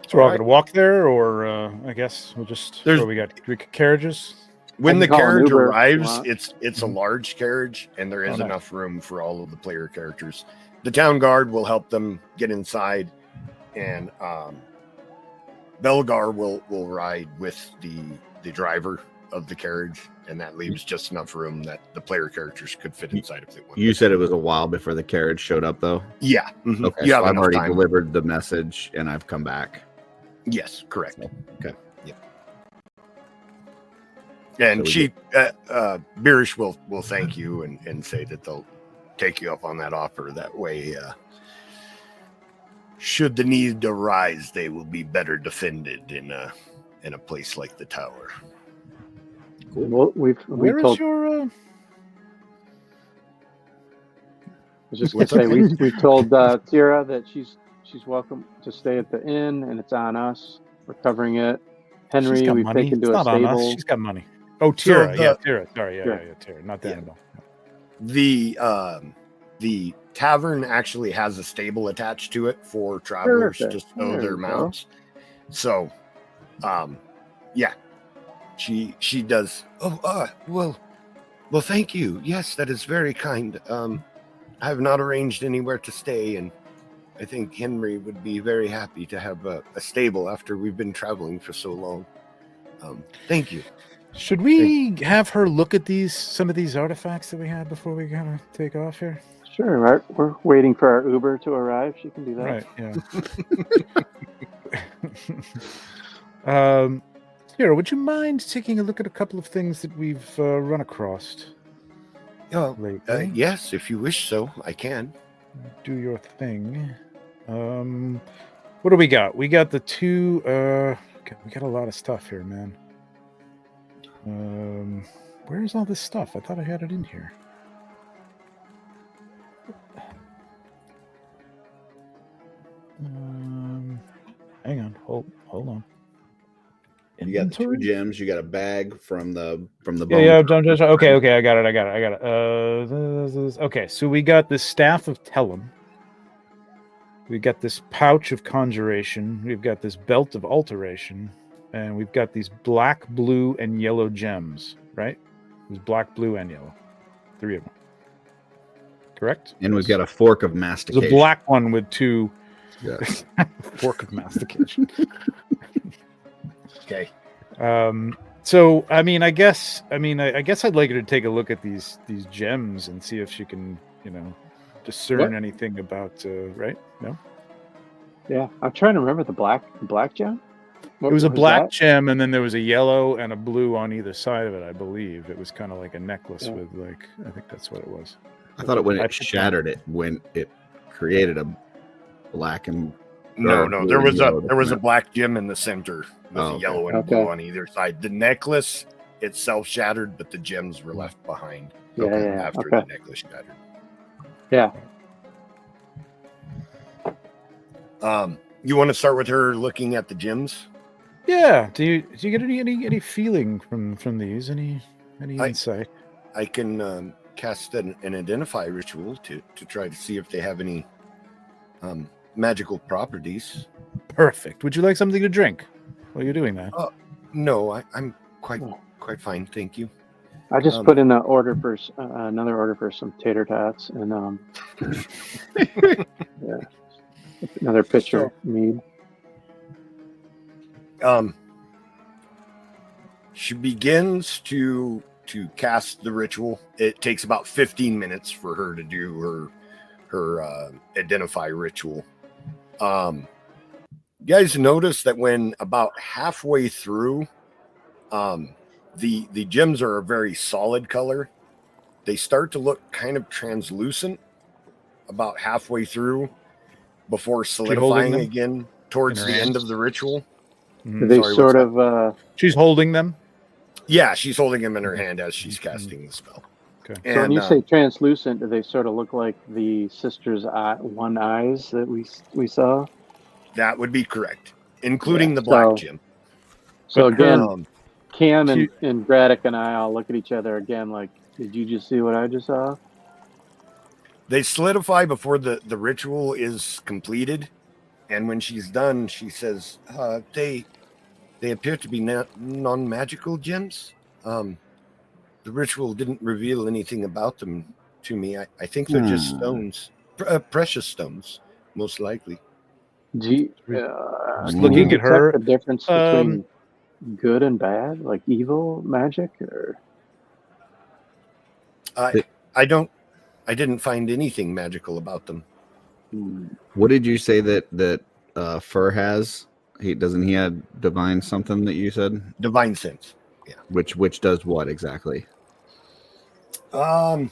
So we're all gonna walk there, or I guess we'll just. We got carriages. When the carriage Uber, arrives, it's a large carriage, and there is enough room for all of the player characters. The town guard will help them get inside, and Belgar will ride with the driver of the carriage, and that leaves just enough room that the player characters could fit inside if they want. You said it was a while before the carriage showed up, though? Yeah. Mm-hmm. Okay, so I've already delivered the message, and I've come back. Yes, correct. Okay. Yeah. And So Birish will thank you and say that they'll take you up on that offer. That way, should the need arise, they will be better defended in a place like the tower. Cool. Well, we've told. I was just going to say we've told Tira that she's welcome to stay at the inn, and it's on us. We're covering it. Henry, we've taken to a stable. She's got money. Oh, Tira. So Tira. Sorry, Tira. Not Dannabelle. The tavern actually has a stable attached to it for travelers to stow their mounts. So, she does. Well, thank you. Yes, that is very kind. I have not arranged anywhere to stay, and I think Henry would be very happy to have a stable after we've been traveling for so long. Thank you. Should we have her look at some of these artifacts that we had before we kind of take off here? Sure, right. We're waiting for our Uber to arrive. She can do that. Right, yeah. Here, would you mind taking a look at a couple of things that we've run across? Lately? Yes, if you wish so, I can. Do your thing. What do we got? We got the two... we got a lot of stuff here, man. Where's all this stuff? I thought I had it in here. Hang on. Hold on. You got the 2 gems. You got a bag from the bone. Okay. I got it. Okay, so we got the Staff of Tellum. We got this pouch of conjuration. We've got this belt of alteration. And we've got these black, blue, and yellow gems, right? There's black, blue, and yellow. 3 of them. Correct? And we've got a fork of mastication. There's a black one with 2. Yes. Fork of mastication. Okay. So, I guess I'd like her to take a look at these gems and see if she can, discern anything about, right? No? Yeah. I'm trying to remember the black gem. It was a black gem, and then there was a yellow and a blue on either side of it, I believe. It was kind of like a necklace with, I think that's what it was. I thought when it shattered it, when it created black and No, Or no. blue There and was yellow a different. black gem in the center with Oh, a okay. yellow and Okay. blue on either side. The necklace itself shattered, but the gems were left behind Yeah. after Okay. the necklace shattered. Yeah. You want to start with her looking at the gems? Yeah. Do you get any feeling from these? Any insight? I can cast an identify ritual to try to see if they have any magical properties. Perfect. Would you like something to drink while you're doing that? No, I'm quite fine, thank you. I just put in an order for another order for some tater tots and yeah, another pitcher mead. She begins to cast the ritual. It takes about 15 minutes for her to do her identify ritual. You guys notice that when about halfway through, the gems are a very solid color. They start to look kind of translucent about halfway through before solidifying again towards her the hands? end of the ritual. Do they Sorry, sort what's of She's holding them. Yeah, she's holding them in her hand as she's casting the spell. Okay. so when And you say translucent, do they sort of look like the sisters' one eyes that we saw? that would be correct, including Yeah, the black so- gem. So But her- again, Cam She- and Gradduk and I all look at each other again like, did you just see what I just saw? They solidify before the ritual is completed, and when she's done, she says, "They appear to be non-magical gems. The ritual didn't reveal anything about them to me. I think they're just stones, precious stones, most likely." Do you, Just can looking you at her, detect the difference between good and bad, like evil magic, or I didn't find anything magical about them. What did you say that Ferr has? Doesn't he have divine something that you said? Divine sense. Yeah. Which does what exactly? I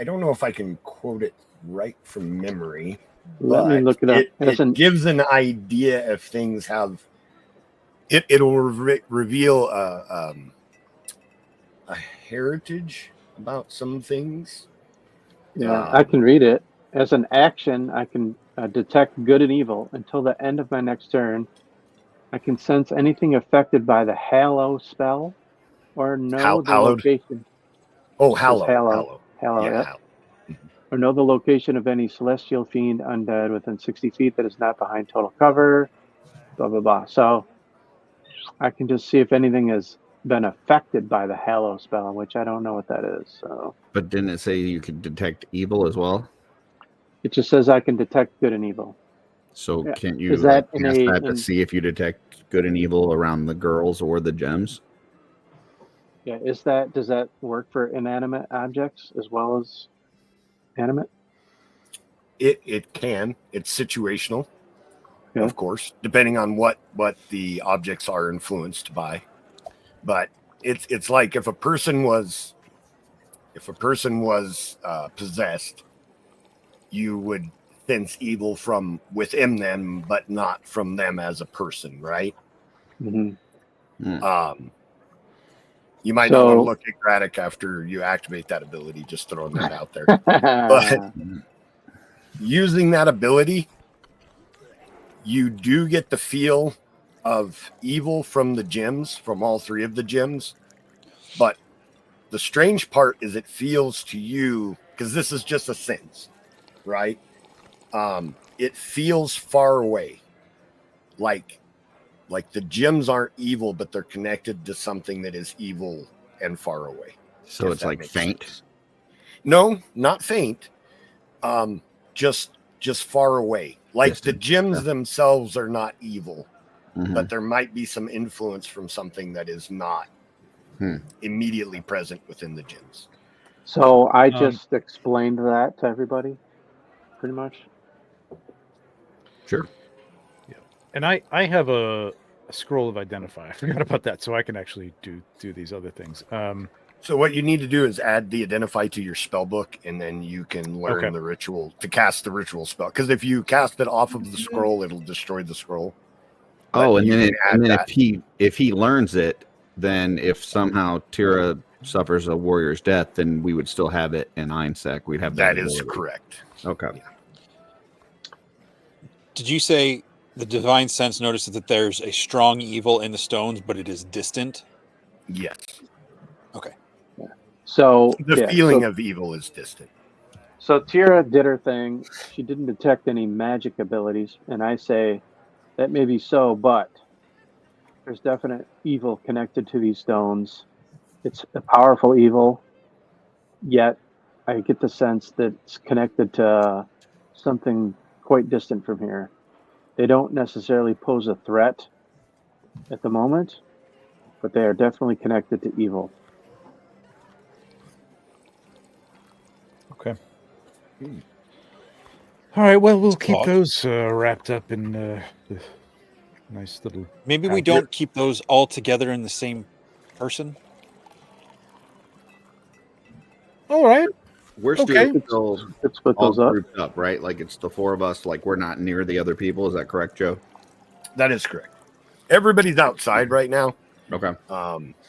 don't know if I can quote it right from memory. let me look it up. It gives an idea if things have. It'll reveal a heritage about some things. Yeah, I can read it. As an action, I can detect good and evil until the end of my next turn. I can sense anything affected by the Hallow spell or know the Hallowed? location. Oh, It says Hallow. Hallow, Yeah, yep. Hallow. Or know the location of any celestial fiend undead within 60 feet that is not behind total cover. Blah, blah, blah. So I can just see if anything has been affected by the Hallow spell, which I don't know what that is. So But didn't it say you could detect evil as well? it just says I can detect good and evil. So Yeah. can't you Is that cast in that to in- see if you detect good and evil around the girls or the gems? Yeah, does that work for inanimate objects as well as animate? It can. It's situational, Yeah. of course, depending on what the objects are influenced by. But it's like if a person was possessed, you would sense evil from within them, but not from them as a person, right? Mm-hmm. You might not want to look at Gradduk after you activate that ability, just throwing that out there. But using that ability, you do get the feel of evil from the gems, from all three of the gems. But the strange part is it feels to you, because this is just a sense, right? It feels far away. Like the gems aren't evil, but they're connected to something that is evil and far away. So it's like faint. Sense. No, not faint. Just far away. Like Distant. the gems themselves are not evil, Mhm. but there might be some influence from something that is not immediately present within the gems. So I just explained that to everybody, pretty much. Sure. Yeah. And I have a scroll of identify. I forgot about that, so I can actually do these other things. So what you need to do is add the identify to your spell book, and then you can learn the ritual to cast the ritual spell. Because if you cast it off of the scroll, it'll destroy the scroll. Oh, and you then, can add that. if he learns it, then if somehow Tira suffers a warrior's death, then we would still have it in Eénsek. We'd have That is ability. correct. Okay. Yeah. Did you say the divine sense notices that there's a strong evil in the stones, but it is distant? Yes. Okay. So The feeling of evil is distant. So Tira did her thing. She didn't detect any magic abilities, and I say that may be so, but there's definite evil connected to these stones. It's a powerful evil, yet I get the sense that it's connected to something quite distant from here. They don't necessarily pose a threat at the moment, but they are definitely connected to evil. Okay. All right. Well, we'll keep Odd. those wrapped up in the nice little. Maybe we pouch. don't keep those all together in the same person. All right. We're Okay. still Let's split all those up. grouped up, right? Like it's the four of us. Like we're not near the other people. Is that correct, Joe? That is correct. Everybody's outside right now. Okay.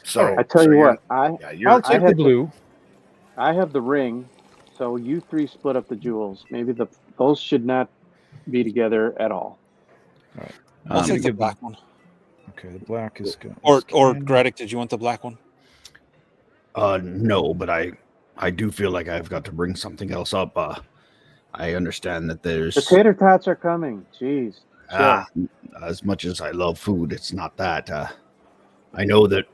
So I tell you what, I'll take the blue. I have the ring, so you three split up the jewels. Maybe those should not be together at all. All right. I'll take the give black one. Okay, the black is good. Or Gradduk, did you want the black one? No, but I do feel like I've got to bring something else up. I understand that there's The tater tots are coming. Jeez. as much as I love food, it's not that. I know that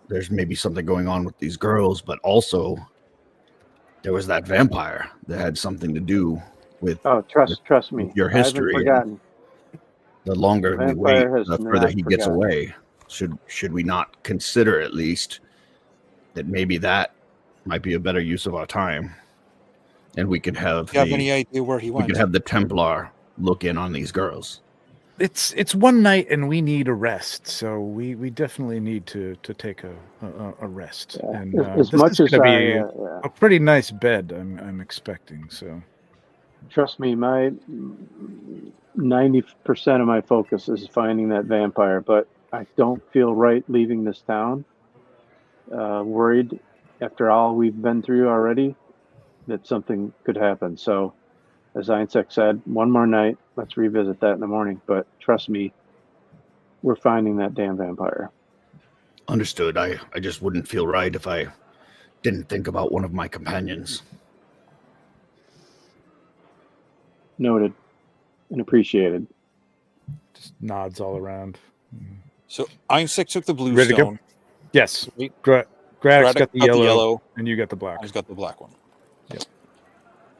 there's maybe something going on with these girls, but also there was that vampire that had something to do with. Oh, trust me. Your history. I haven't forgotten. The longer we wait, Vampire has the further not he gets forgotten. away. Should we not consider at least that maybe that might be a better use of our time, and we could have Do you have any idea where he we went? could have the Templar look in on these girls. It's one night and we need a rest, so we definitely need to take a rest. Yeah. And As this much is as gonna I, be a pretty nice bed. I'm expecting. So trust me, my 90% of my focus is finding that vampire, but I don't feel right leaving this town. Worried after all we've been through already that something could happen. So, as Eénsek said, one more night. Let's revisit that in the morning. But trust me, we're finding that damn vampire. Understood. I just wouldn't feel right if I didn't think about one of my companions. Noted and appreciated. just nods all around. So Eénsek took the blue Ready to go? stone. Yes. Sweet. Gradduk's Gradduk got the yellow, and you got the black. He's got the black one.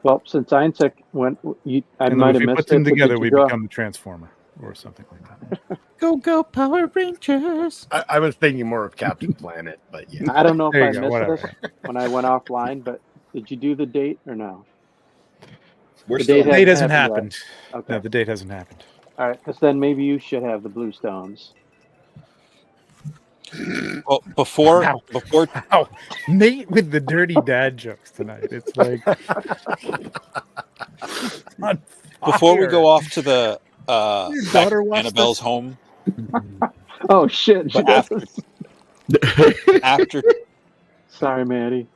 Well, since Eénsek went, I And might if have we missed put them it. together, we become the Transformer or something like that. Go Power Rangers! I was thinking more of Captain Planet, but yeah. I don't know if There I you go, missed whatever. this when I went offline, but did you do the date or no? We're The still date The date hasn't happened happened. Okay. No, the date hasn't happened. All right, because then maybe you should have the blue stones. Well, before Wow, Nate with the dirty dad jokes tonight. It's like on before we fire. go off to the back daughter to watched Dannabell's this? home, Oh shit! she But does. after Sorry, Maddie.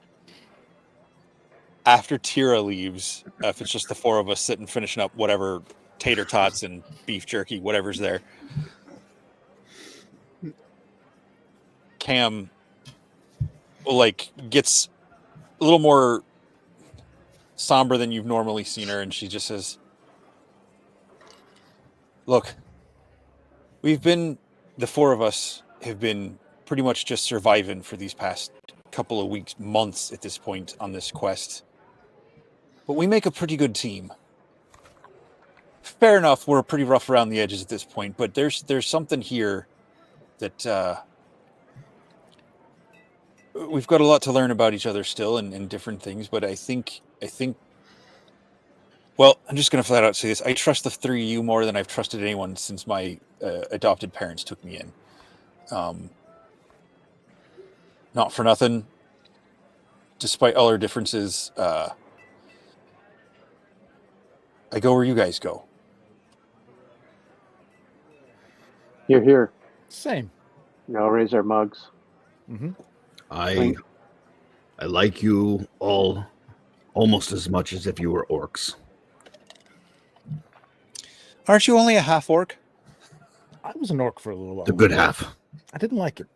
after Tira leaves, if it's just the four of us sitting finishing up whatever tater tots and beef jerky, whatever's there, Cam gets a little more somber than you've normally seen her, and she just says, "Look, the four of us have been pretty much just surviving for these past couple of weeks, months at this point on this quest. But we make a pretty good team. Fair enough, we're pretty rough around the edges at this point, but there's something here that we've got a lot to learn about each other still and different things, but I think well, I'm just going to flat out say this. I trust the three of you more than I've trusted anyone since my adopted parents took me in. Not for nothing. despite all our differences, I go where you guys go. Here. Same. We all raise our mugs. Mm-hmm. I like you all almost as much as if you were orcs. Aren't you only a half-orc? I was an orc for a little while. The good half. I didn't like it.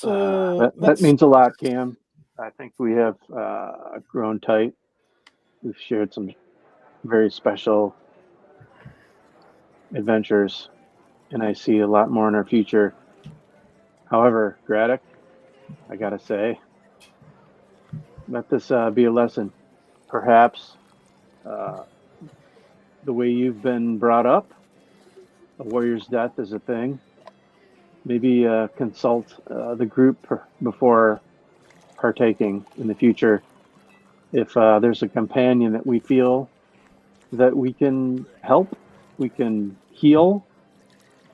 That means a lot, Cam. I think we have grown tight. We've shared some very special adventures, and I see a lot more in our future. However, Gradduk, I gotta say, let this be a lesson. Perhaps the way you've been brought up, a warrior's death is a thing. Maybe consult the group before partaking in the future. If there's a companion that we feel that we can help, we can heal,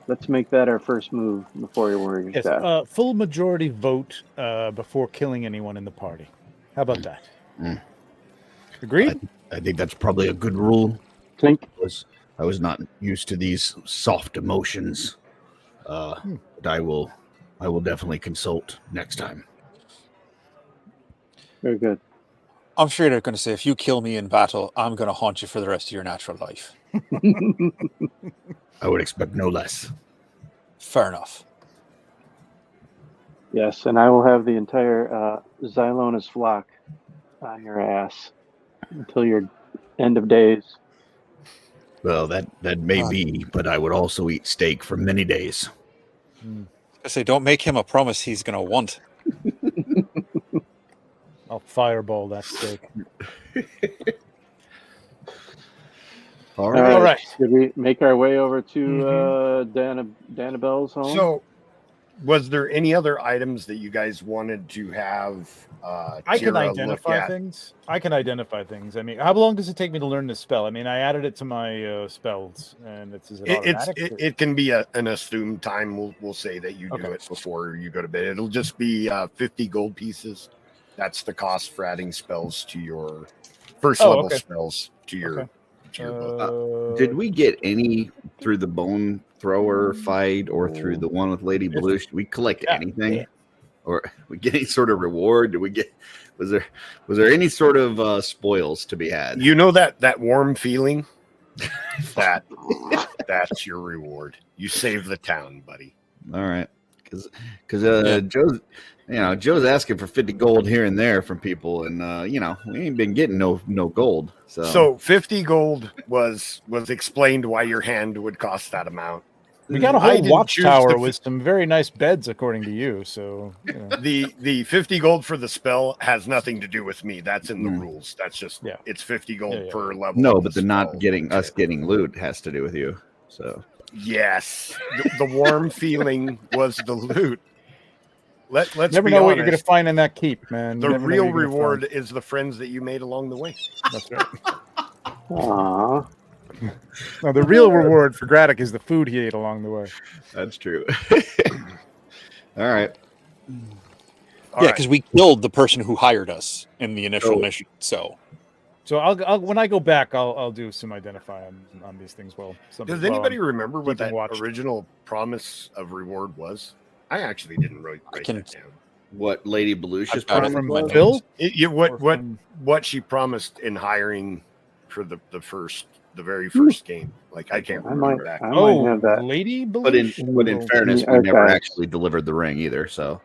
let's make that our first move before your warrior's Yes, death. full majority vote before killing anyone in the party. How about that? Mm. Agreed? I think that's probably a good rule. Think. I was not used to these soft emotions. But I will definitely consult next time. Very good. I'm sure they're going to say, if you kill me in battle, I'm going to haunt you for the rest of your natural life. I would expect no less. Fair enough. Yes, and I will have the entire Xylonis flock on your ass until your end of days. Well, that may be, but I would also eat steak for many days. I say, don't make him a promise he's going to want. I'll fireball that steak. All All right. right. Should we make our way over to Dannabell's home? So, was there any other items that you guys wanted to have? I can Tira identify look at? things. I mean, how long does it take me to learn this spell? I mean, I added it to my spells, and is it automatic? It can be an assumed time. We'll say that you do Okay. it before you go to bed. It'll just be 50 gold pieces. That's the cost for adding spells to your first level okay. spells to your Okay. to your book. Did we get any through the bone thrower fight or through the one with Lady Belush? Did we collect anything? Or we get any sort of reward? Did we get was there any sort of spoils to be had? You know that warm feeling? That's your reward. You save the town, buddy. All right. Because Joe's asking for 50 gold here and there from people, and we ain't been getting no gold. So 50 gold was explained why your hand would cost that amount. We got a I whole didn't watchtower choose with some very nice beds, according to you. So the 50 gold for the spell has nothing to do with me. That's in the rules. That's just it's 50 gold per level. No, of but the the not spell. getting us getting loot has to do with you. So yes, the warm feeling was the loot. Let's never be know honest. what you're going to find in that keep, man. The real reward is the friends that you made along the way. That's right. Aww. No, the real reward for Gradduk is the food he ate along the way. That's true. All right. Yeah, because we killed the person who hired us in the initial mission. So I'll when I go back, I'll do some identifying on these things. Does anybody remember what that watch. original promise of reward was? I actually didn't write that down. What Lady Belush's from promise? Phil? What she promised in hiring for the very first game? Like I can't remember that. I might have that. Lady Belush? But in fairness, we never actually delivered the ring either. So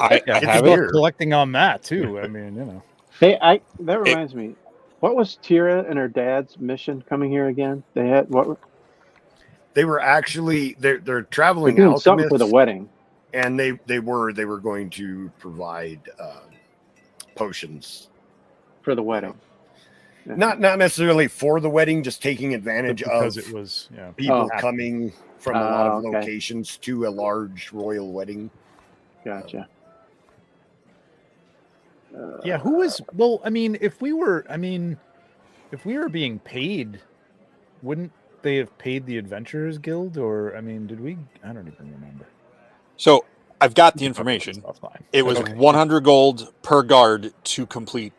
I have it. Collecting on that too. I mean, Hey, that reminds me. What was Tira and her dad's mission coming here again? They had what? They were actually they're traveling doing alchemists something for the wedding, and they were going to provide potions for the wedding. Yeah. Not necessarily for the wedding, just taking advantage of it was people coming from a lot of locations to a large royal wedding. Gotcha. Who is? Well, I mean, if we were being paid, wouldn't they have paid the Adventurers Guild, or I mean, did we? I don't even remember. So I've got the We can talk about this information. offline. It was Okay. 100 gold per guard to complete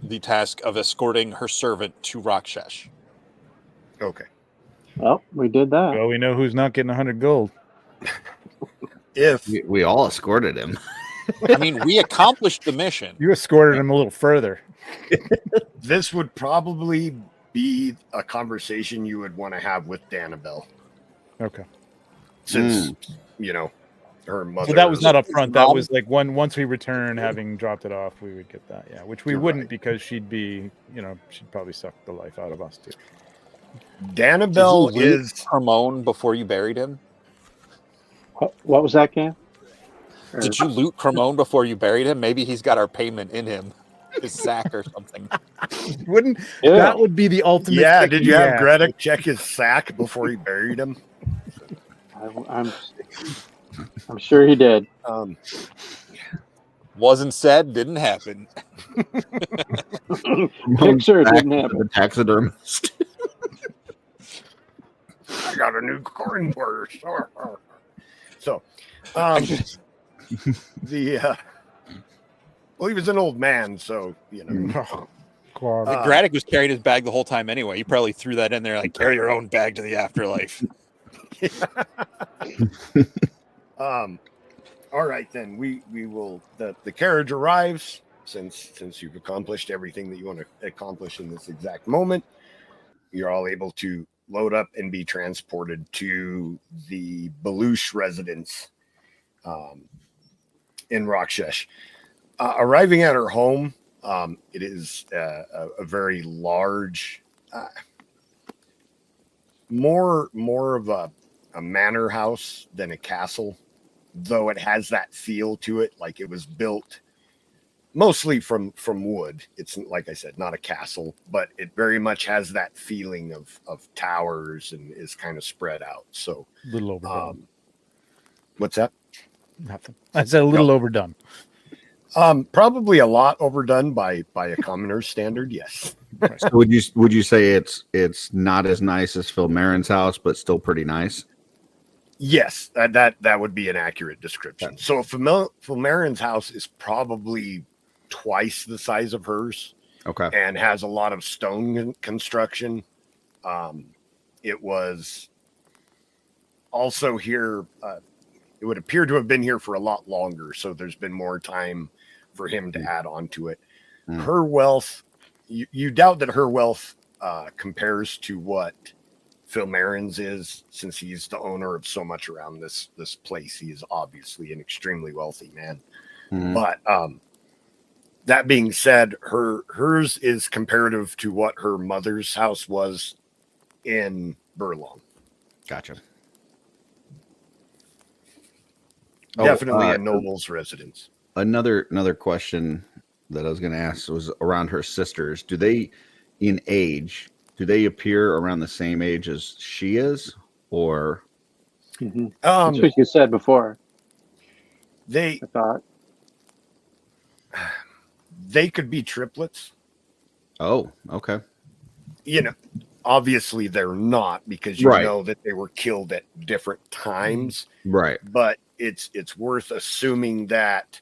the task of escorting her servant to Rakshesh. Okay. Well, we did that. Well, we know who's not getting 100 gold. If We all escorted him. I mean, we accomplished the mission. You escorted him a little further. this would probably be a conversation you would want to have with Dannabelle, Okay. since you know her mother. So that was not is- up front. That was like once we return, having dropped it off, we would get that. Yeah, which we You're wouldn't right. because she'd be, she'd probably suck the life out of us too. Dannabelle Did you loot is Cremone before you buried him? What was that, Cam? Or- Did you loot Cremone before you buried him? Maybe he's got our payment in him, his sack or something. Wouldn't Yeah. that would be the ultimate? Yeah, kick did you in the have ass. Gradduk check his sack before he buried him? I'm sure he did. Wasn't said, didn't happen. Picture Back didn't to happen. the taxidermist. I got a new corn purse. So, well, he was an old man, so Quab. Gradduk was carrying his bag the whole time anyway. You probably threw that in there like, carry your own bag to the afterlife. All right, then we will. The carriage arrives since you've accomplished everything that you want to accomplish in this exact moment. You're all able to load up and be transported to the Belush residence in Rakshesh. Arriving at her home, it is a very large, more of a manor house than a castle, though it has that feel to it, like it was built mostly from wood. It's, like I said, not a castle, but it very much has that feeling of towers and is kind of spread out. So A little overdone. What's that? Nothing. I said a little overdone. Probably a lot overdone by a commoner's standard. Yes. So would you say it's not as nice as Phil Marin's house, but still pretty nice? Yes, that would be an accurate description. So Fulmarin's house is probably twice the size of hers. Okay. And has a lot of stone construction. It was also here. It would appear to have been here for a lot longer, so there's been more time for him to add on to it. Her wealth, you doubt that her wealth compares to what Phil Marin's is, since he's the owner of so much around this place. He is obviously an extremely wealthy man. But that being said, hers is comparative to what her mother's house was in Burlong. Gotcha. Definitely a noble's residence. Another question that I was going to ask was around her sisters. Do they, in age, appear around the same age as she is, or? That's what you said before. I thought they could be triplets. Oh, okay. Obviously they're not, because you know that they were killed at different times. Right. But it's worth assuming that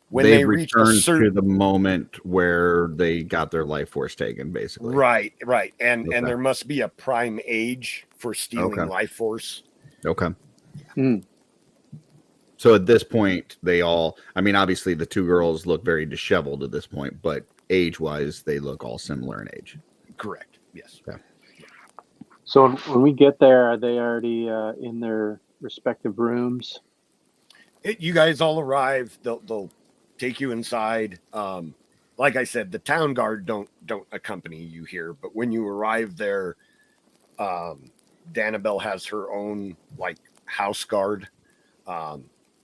when They've they reach a returned certain to the moment where they got their life force taken, basically. right, and Okay. there must be a prime age for stealing life force. Okay. So at this point, they all, I mean, obviously the two girls look very disheveled at this point, but age-wise, they look all similar in age. Correct. Yes. Okay. so. When we get there, are they already in their respective rooms? You guys all arrive. They'll take you inside. Like I said, the town guard don't accompany you here, but when you arrive there, Dannabelle has her own house guard.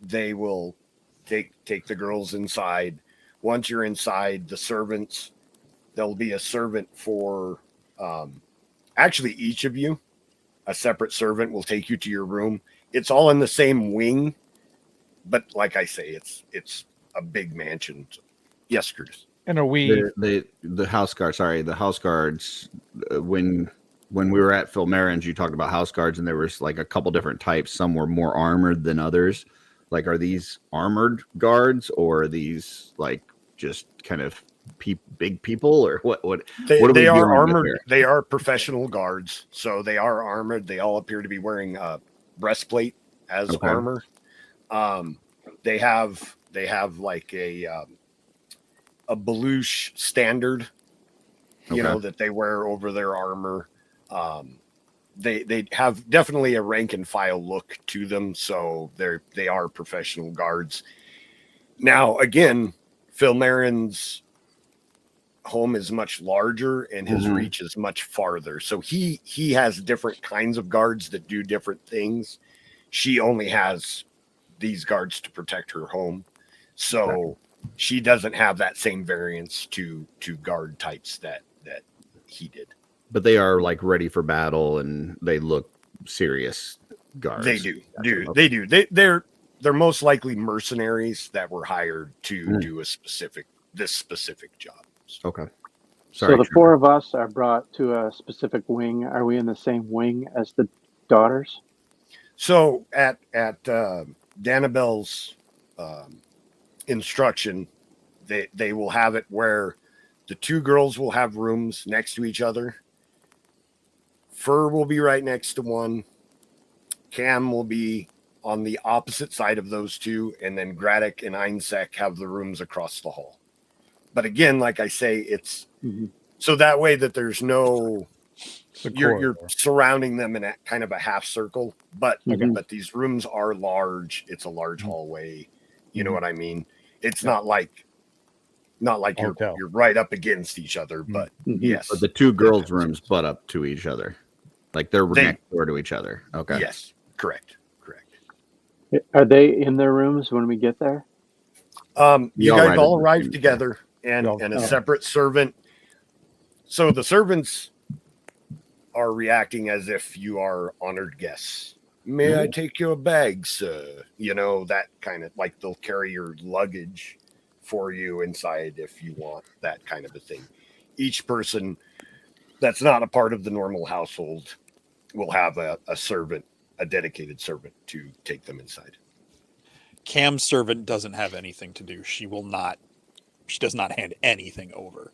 They will take the girls inside. Once you're inside, the servants, there'll be a servant for actually each of you. A separate servant will take you to your room. It's all in the same wing, but like I say, it's a big mansion. Yes, Curtis. And are we The house guard? Sorry, the house guards. When when we were at Phil Marin's, you talked about house guards, and there was like a couple different types. Some were more armored than others. Like, are these armored guards, or are these like just kind of big people, or what? What are we They are dealing with armored. here? They are professional guards, so they are armored. They all appear to be wearing a breastplate as Okay. armor. They have like a Belush standard, you know, that they wear over their armor. They have definitely a rank and file look to them, so they are professional guards. Now, again, Phil Marin's home is much larger and his reach is much farther, so he has different kinds of guards that do different things. She only has these guards to protect her home, so she doesn't have that same variance to guard types that he did. But they are like ready for battle, and they look serious guards. They do. Gotcha. They do. They're most likely mercenaries that were hired to do this specific job. Okay. Sorry. So the four of us are brought to a specific wing. Are we in the same wing as the daughters? So at Dannabell's instruction, they will have it where the two girls will have rooms next to each other. Ferr will be right next to one. Cam will be on the opposite side of those two, and then Gradduk and Eénsek have the rooms across the hall. But again, like I say, it's so that way that there's no you're surrounding them in a kind of a half circle. But these rooms are large. It's a large hallway. You know what I mean? It's not like you're right up against each other, but yes. But the two girls' rooms butt up to each other. Like they're next door to each other. Okay. Yes, correct. Are they in their rooms when we get there? You guys all arrive together and a separate servant. So the servants are reacting as if you are honored guests. May I take your bags, sir? You know, that kind of like they'll carry your luggage for you inside if you want, that kind of a thing. Each person that's not a part of the normal household will have a servant, a dedicated servant to take them inside. Cam's servant doesn't have anything to do. She does not hand anything over.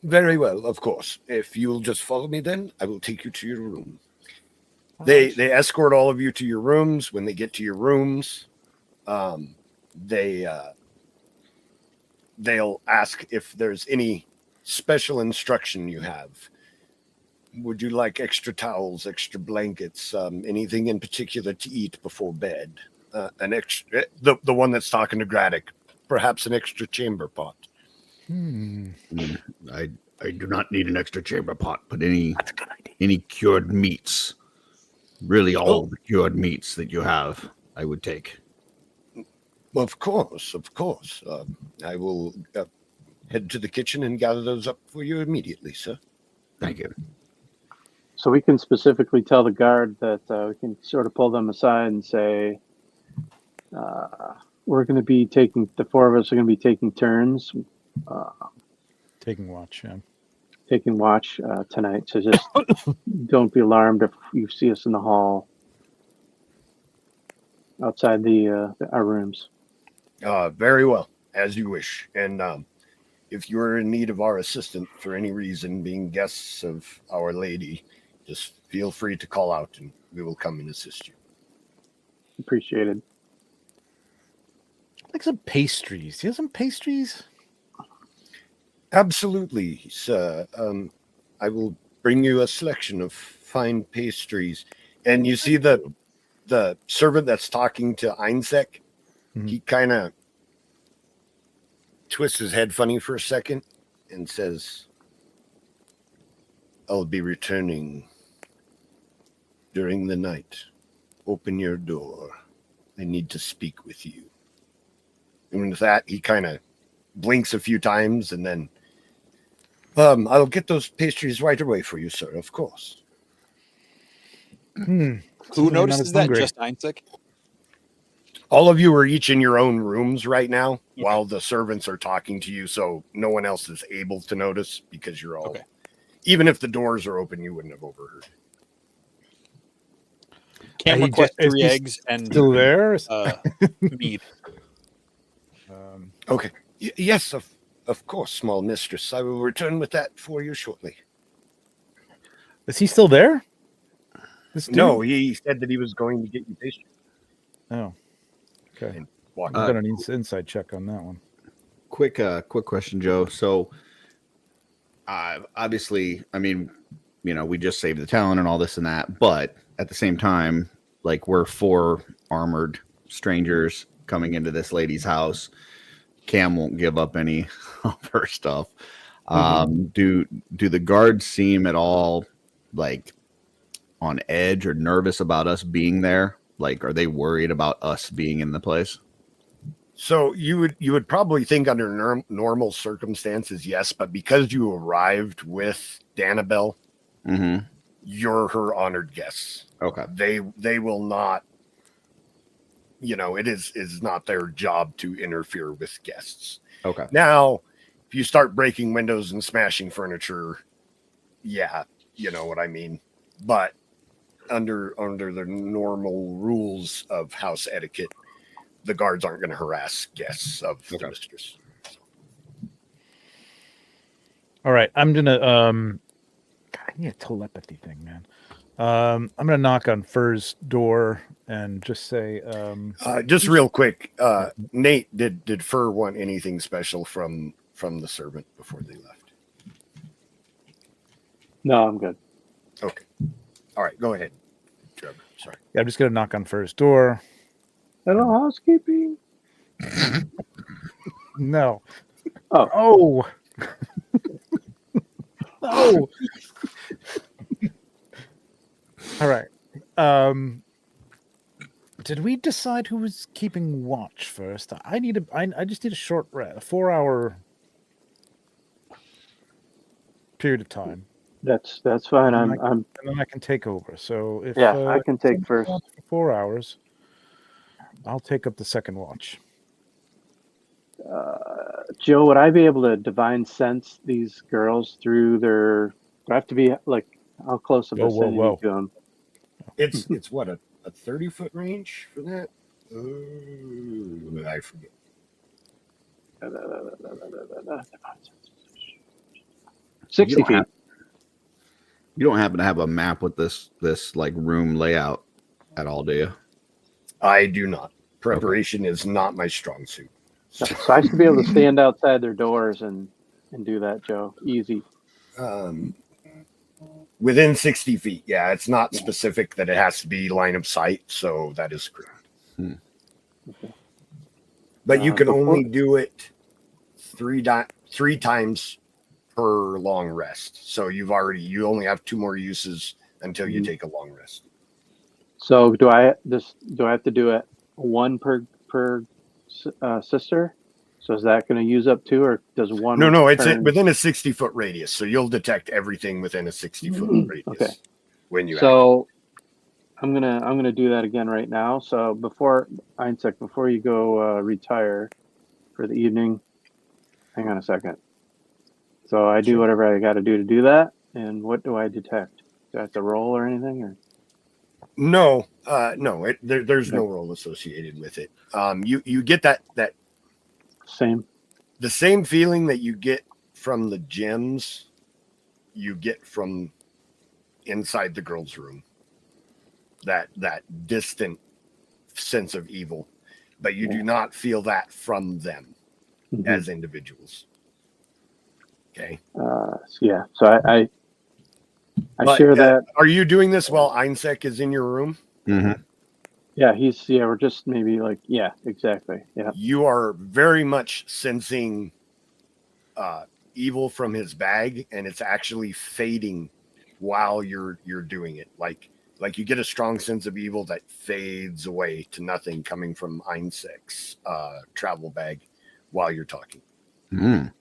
Very well, of course. If you'll just follow me, then I will take you to your room. They escort all of you to your rooms. When they get to your rooms, they'll ask if there's any special instruction you have. Would you like extra towels, extra blankets, anything in particular to eat before bed? An extra, the one that's talking to Gradduk, perhaps an extra chamber pot. I do not need an extra chamber pot, but any cured meats, really all the cured meats that you have, I would take. Of course. I will head to the kitchen and gather those up for you immediately, sir. Thank you. So we can specifically tell the guard that we can sort of pull them aside and say, we're going to be the four of us are going to be taking turns. Taking watch, yeah. Taking watch tonight. So just don't be alarmed if you see us in the hall outside our rooms. Very well, as you wish. And if you're in need of our assistance for any reason, being guests of Our Lady, just feel free to call out and we will come and assist you. Appreciated. Like some pastries. Do you have some pastries? Absolutely, sir. I will bring you a selection of fine pastries. And you see the servant that's talking to Eénsek, he kind of twists his head funny for a second and says, I'll be returning during the night. Open your door. I need to speak with you. And with that, he kind of blinks a few times and then, I'll get those pastries right away for you, sir, of course. Who notices that? Just Eénsek? All of you are each in your own rooms right now while the servants are talking to you, so no one else is able to notice because you're all even if the doors are open, you wouldn't have overheard. Cam He request ju- is 3 he eggs and Still there? mead. Okay. Yes, of course, small mistress. I will return with that for you shortly. Is he still there? This dude? No, he said that he was going to get you pastry. Oh, okay. And walk I'm gonna need an inside check on that one. Quick question, Joe. So, obviously, I mean, we just saved the town and all this and that, but at the same time, like, we're 4 armored strangers coming into this lady's house. Cam won't give up any of her stuff. Do the guards seem at all like on edge or nervous about us being there? Like, are they worried about us being in the place? So you would probably think under normal circumstances, yes, but because you arrived with Dannabelle, you're her honored guests. Okay. They will not. It is not their job to interfere with guests. Okay. Now, if you start breaking windows and smashing furniture, yeah, you know what I mean. But under the normal rules of house etiquette, the guards aren't going to harass guests of the mistress. All right, I'm gonna God, I need a telepathy thing, man. I'm gonna knock on Ferr's door and just say, just real quick, Nate, did Ferr want anything special from the servant before they left? No, I'm good. Okay. All right, go ahead, Trevor. Sorry. yeah, I'm just gonna knock on Ferr's door. Hello, housekeeping. No. Oh. No. All right. Did we decide who was keeping watch first? I just need a short rest, a 4-hour period of time. That's fine. And I'm and then I can take over. So if I can take someone first. wants for 4 hours, I'll take up the second watch. Joe, would I be able to divine sense these girls through their? Do I have to be like how close of Whoa, vicinity whoa. to them? It's what, a 30-foot range for that? I forget. 60 feet. You don't happen to have a map with this like room layout at all, do you? I do not. Preparation is not my strong suit. So I should be able to stand outside their doors and do that, Joe. Easy. Within 60 feet, yeah. It's not specific that it has to be line of sight, so that is correct. Okay. But you can before- only do it three times per long rest. So you only have 2 more uses until you take a long rest. So do I have to do it one per sister? So is that going to use up 2, or does one? No, it's turn- within a 60-foot radius. So you'll detect everything within a 60-foot radius. Okay. When you So I'm gonna do that again right now. So before Eénsek, before you go retire for the evening, hang on a second. So I do whatever I got to do that, and what do I detect? Do I have to roll or anything? Or No, there's no role associated with it. You get that same? the same feeling that you get from the gems, you get from inside the girl's room. That distant sense of evil, but you do not feel that from them as individuals. Okay. Yeah. So I But, share that. Are you doing this while Eénsek is in your room? Mm-hmm. Yeah, we're just maybe like, yeah, exactly. Yeah. You are very much sensing evil from his bag, and it's actually fading while you're doing it. Like you get a strong sense of evil that fades away to nothing coming from Eénsek's travel bag while you're talking. Mm.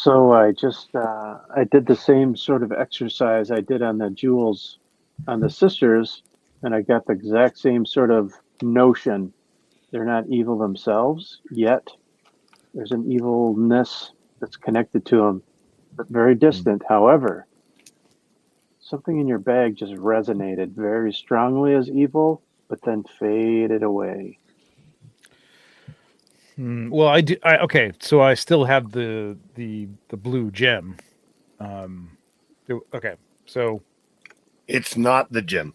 So I just I did the same sort of exercise I did on the jewels on the sisters, and I got the exact same sort of notion. They're not evil themselves, yet there's an evilness that's connected to them very distant. However, something in your bag just resonated very strongly as evil, but then faded away. Well, I do. Okay, so I still have the blue gem. Okay, so It's not the gem.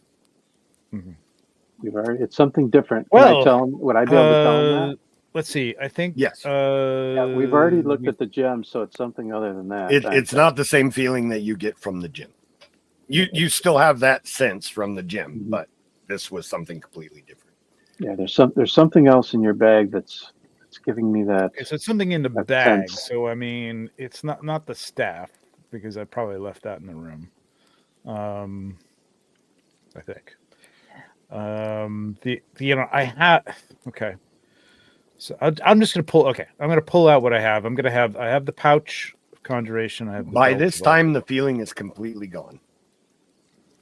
We've already. It's something different. Well, Would I be able to tell him that? let's see. I think Yes. Yeah, we've already looked at the gem, so it's something other than that. It's not the same feeling that you get from the gem. You still have that sense from the gem, but this was something completely different. Yeah, there's something else in your bag that's giving me that. Okay, so it's something in the that bag. sense. So I mean, it's not the staff because I probably left that in the room. I think. I have. Okay. So I'm just gonna pull. Okay, I'm gonna pull out what I have. I have the pouch of conjuration. I have. By this time, the feeling is completely gone.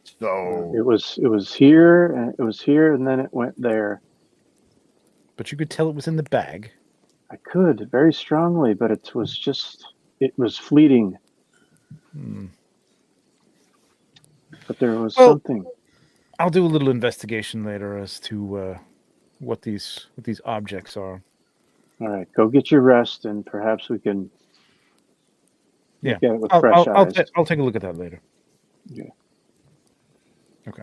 So It was here, and it was here, and then it went there. But you could tell it was in the bag. I could very strongly, but it was fleeting. But there was something. I'll do a little investigation later as to what these objects are. All right, go get your rest, and perhaps we can Yeah, look at it with fresh eyes. I'll take a look at that later. Yeah. Okay.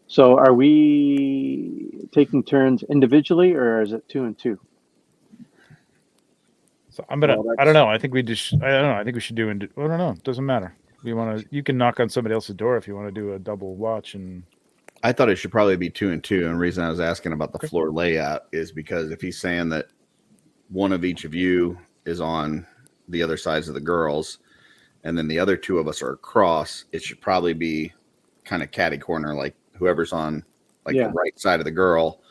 So, are we taking turns individually, or is it 2 and 2? So I'm gonna. Well, I don't know. I think we just. I don't know. I think we should do. I don't know. It doesn't matter. You want to? You can knock on somebody else's door if you want to do a double watch. And I thought it should probably be 2 and 2. And the reason I was asking about the floor layout is because if he's saying that one of each of you is on the other sides of the girls, and then the other 2 of us are across, it should probably be kind of catty corner, like whoever's on the right side of the girl,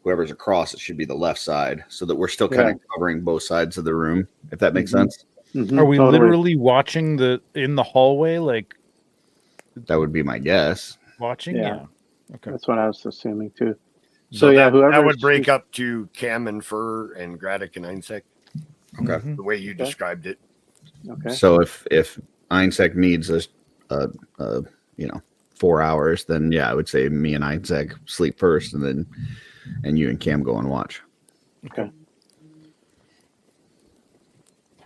whoever's across, it should be the left side, so that we're still kind of covering both sides of the room, if that makes sense. Are we literally watching in the hallway? Like that would be my guess. Watching, yeah. Okay, that's what I was assuming too. So whoever that would break up to Cam and Ferr and Gradduk and Eénsek. Okay, the way you described it. Okay. So if Eénsek needs a 4 hours, then I would say me and Eénsek sleep first, and you and Cam go and watch. Okay.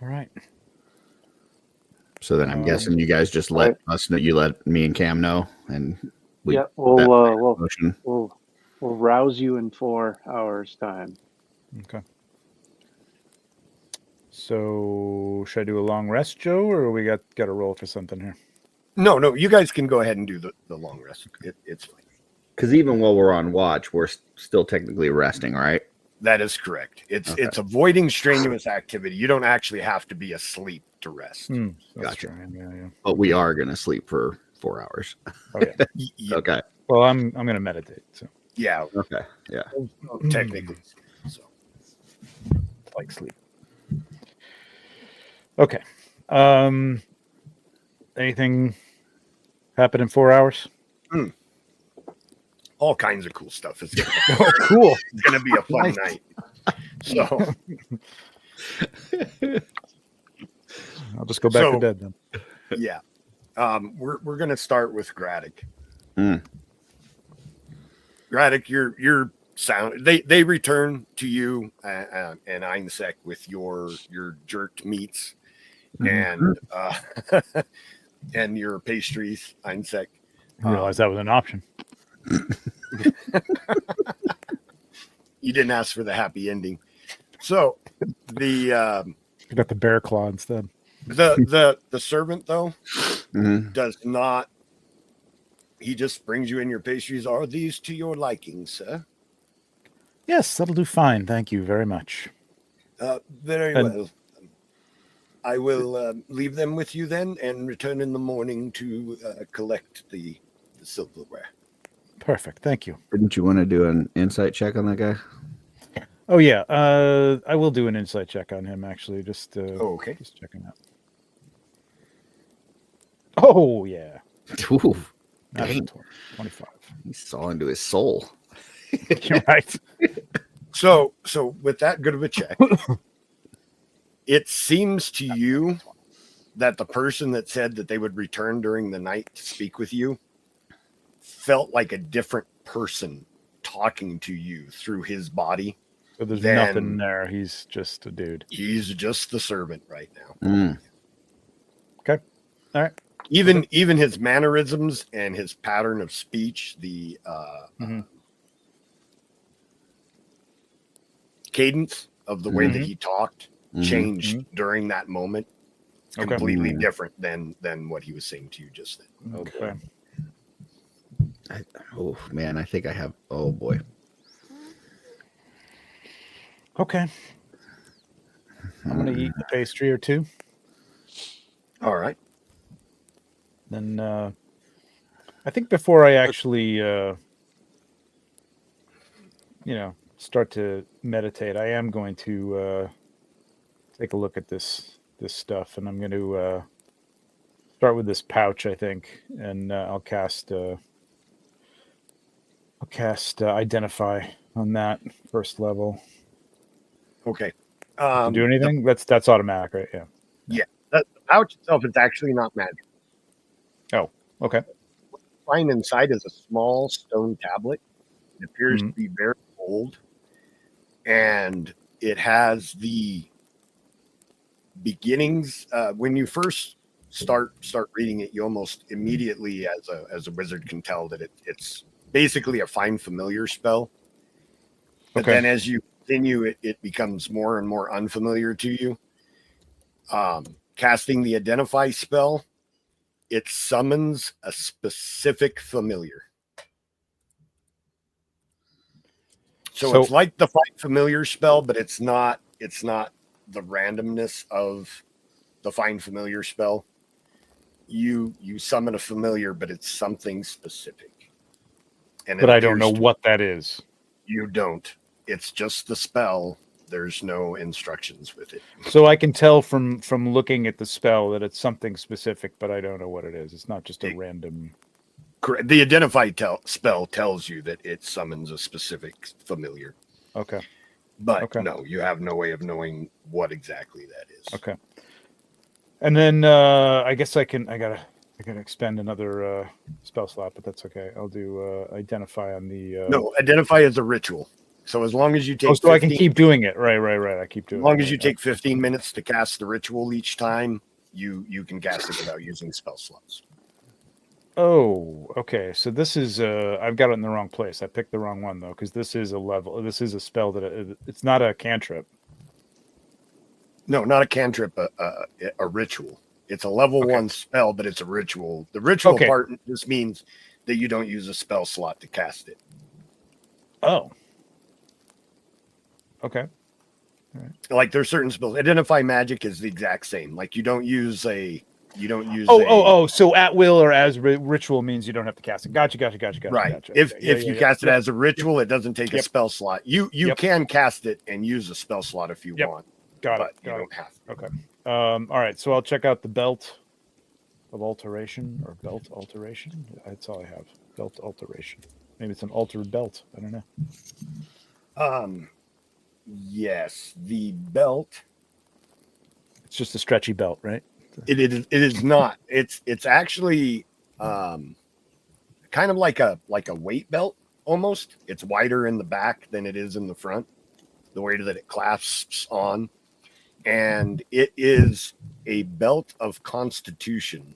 All right. So then I'm guessing you guys just let us know. You let me and Cam know, and we'll rouse you in 4 hours time. Okay. So should I do a long rest, Joe, or we got to roll for something here? No, you guys can go ahead and do the long rest. It's fine. Because even while we're on watch, we're still technically resting, right? That is correct. It's avoiding strenuous activity. You don't actually have to be asleep to rest. Gotcha. Yeah. But we are going to sleep for 4 hours. Okay. Okay. Well, I'm going to meditate. So Yeah. Okay. Yeah. Technically. So. Like sleep. Okay. Anything happen in 4 hours? All kinds of cool stuff. It's gonna cool. It's going to be a fun night. So I'll just go back to bed then. Yeah. We're going to start with Gradduk. Gradduk, your sound. They return to you and Eénsek with your jerked meats and and your pastries, Eénsek. I realized that was an option. You didn't ask for the happy ending. So I got the bear claw instead. The servant though does not. He just brings you in your pastries. Are these to your liking, sir? Yes, that'll do fine. Thank you very much. Very well. I will leave them with you then and return in the morning to collect the silverware. Perfect. Thank you. Didn't you want to do an insight check on that guy? Oh, yeah. I will do an insight check on him, actually. Just okay. Just checking out. Oh, yeah. Ooh, 25. He saw into his soul. You're right. So with that good of a check, it seems to you that the person that said that they would return during the night to speak with you felt like a different person talking to you through his body. So there's Then- nothing there. He's just a dude. He's just the servant right now. Mm. All right. Even his mannerisms and his pattern of speech, the Mhm. cadence of the way that he talked changed Mhm. during that moment. It's Okay. completely Mm. different than what he was saying to you just then. Okay. Oh man, I think I have. Oh boy. Okay. I'm gonna eat a pastry or two. All right. Then I think before I actually start to meditate, I am going to take a look at this stuff, and I'm going to start with this pouch, I think, and I'll cast identify on that first level. Okay. To do anything? That's automatic, right? Yeah. The pouch itself is actually not magic. Okay. Find inside is a small stone tablet. It appears to be very old, and it has the beginnings. When you first start reading it, you almost immediately, as a wizard, can tell that it's basically a find familiar spell. But Okay. then, as you continue, it becomes more and more unfamiliar to you. Casting the identify spell, it summons a specific familiar. So it's like the find familiar spell, but it's not the randomness of the find familiar spell. You summon a familiar, but it's something specific. And But I don't know what that is. You don't. It's just the spell. There's no instructions with it. So I can tell from looking at the spell that it's something specific, but I don't know what it is. It's not just a random. Correct. The identify spell tells you that it summons a specific familiar. Okay. But no, you have no way of knowing what exactly that is. Okay. And then I guess I gotta expend another spell slot, but that's okay. I'll do identify on the. No, identify as a ritual. So as long as you take, so I can keep doing it. Right. I keep doing it. As long as you take 15 minutes to cast the ritual each time, you can cast it without using spell slots. Oh, okay. So this is I've got it in the wrong place. I picked the wrong one though, because this is a level. This is a spell that it's not a cantrip. No, not a cantrip. A ritual. It's a level 1 spell, but it's a ritual. The ritual part just means that you don't use a spell slot to cast it. Oh. Okay. All right. Like there's certain spells. Identify magic is the exact same. Like you don't use. So at will or as ritual means you don't have to cast it. Gotcha. Right. Gotcha. If you cast it as a ritual, it doesn't take a spell slot. You can cast it and use a spell slot if you want. Got but it. you don't have to. Okay. All right. So I'll check out the belt of alteration or belt alteration. That's all I have. Belt alteration. Maybe it's an altered belt. I don't know. Yes, the belt. It's just a stretchy belt, right? It is not. It's actually kind of like a weight belt almost. It's wider in the back than it is in the front. The way that it clasps on, and it is a belt of constitution.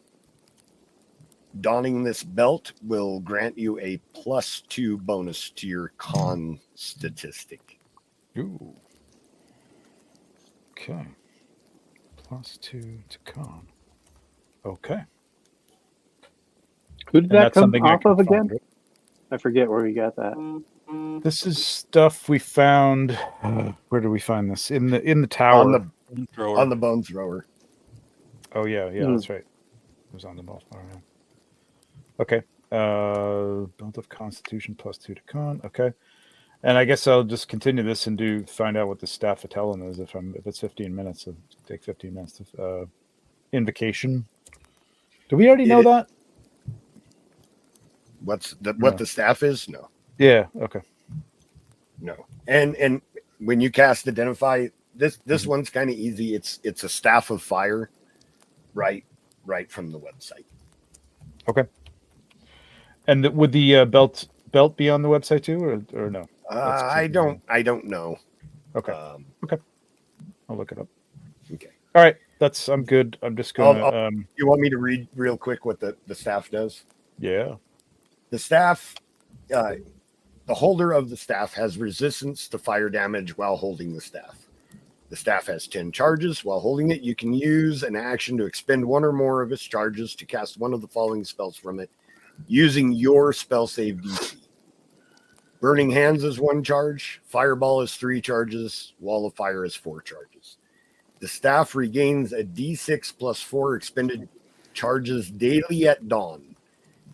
Donning this belt will grant you a +2 bonus to your con statistic. Ooh. Okay. +2 to con. Okay. Who did that come off of again? Right? I forget where we got that. This is stuff we found. Where did we find this? In the tower. On the bone thrower. Oh yeah, that's right. It was on the bone thrower. Yeah. Okay. Belt of Constitution +2 to con. Okay. And I guess I'll just continue this and find out what the staff of Talon is. If it's 15 minutes, it'll take 15 minutes. Invocation. Do we already know that? What the staff is? No. Yeah. Okay. No. And when you cast identify, this one's kind of easy. It's a staff of fire. right from the website. Okay. And would the belt be on the website too, or no? That's I don't know. Okay. Okay. I'll look it up. Okay. All right. I'm good. I'm just gonna. You want me to read real quick what the staff does? Yeah. The staff, the holder of the staff has resistance to fire damage while holding the staff. The staff has 10 charges. While holding it, you can use an action to expend one or more of its charges to cast one of the following spells from it, using your spell save DC. Burning Hands is 1 charge. Fireball is 3 charges. Wall of Fire is 4 charges. The staff regains a D6 plus 4 expended charges daily at dawn.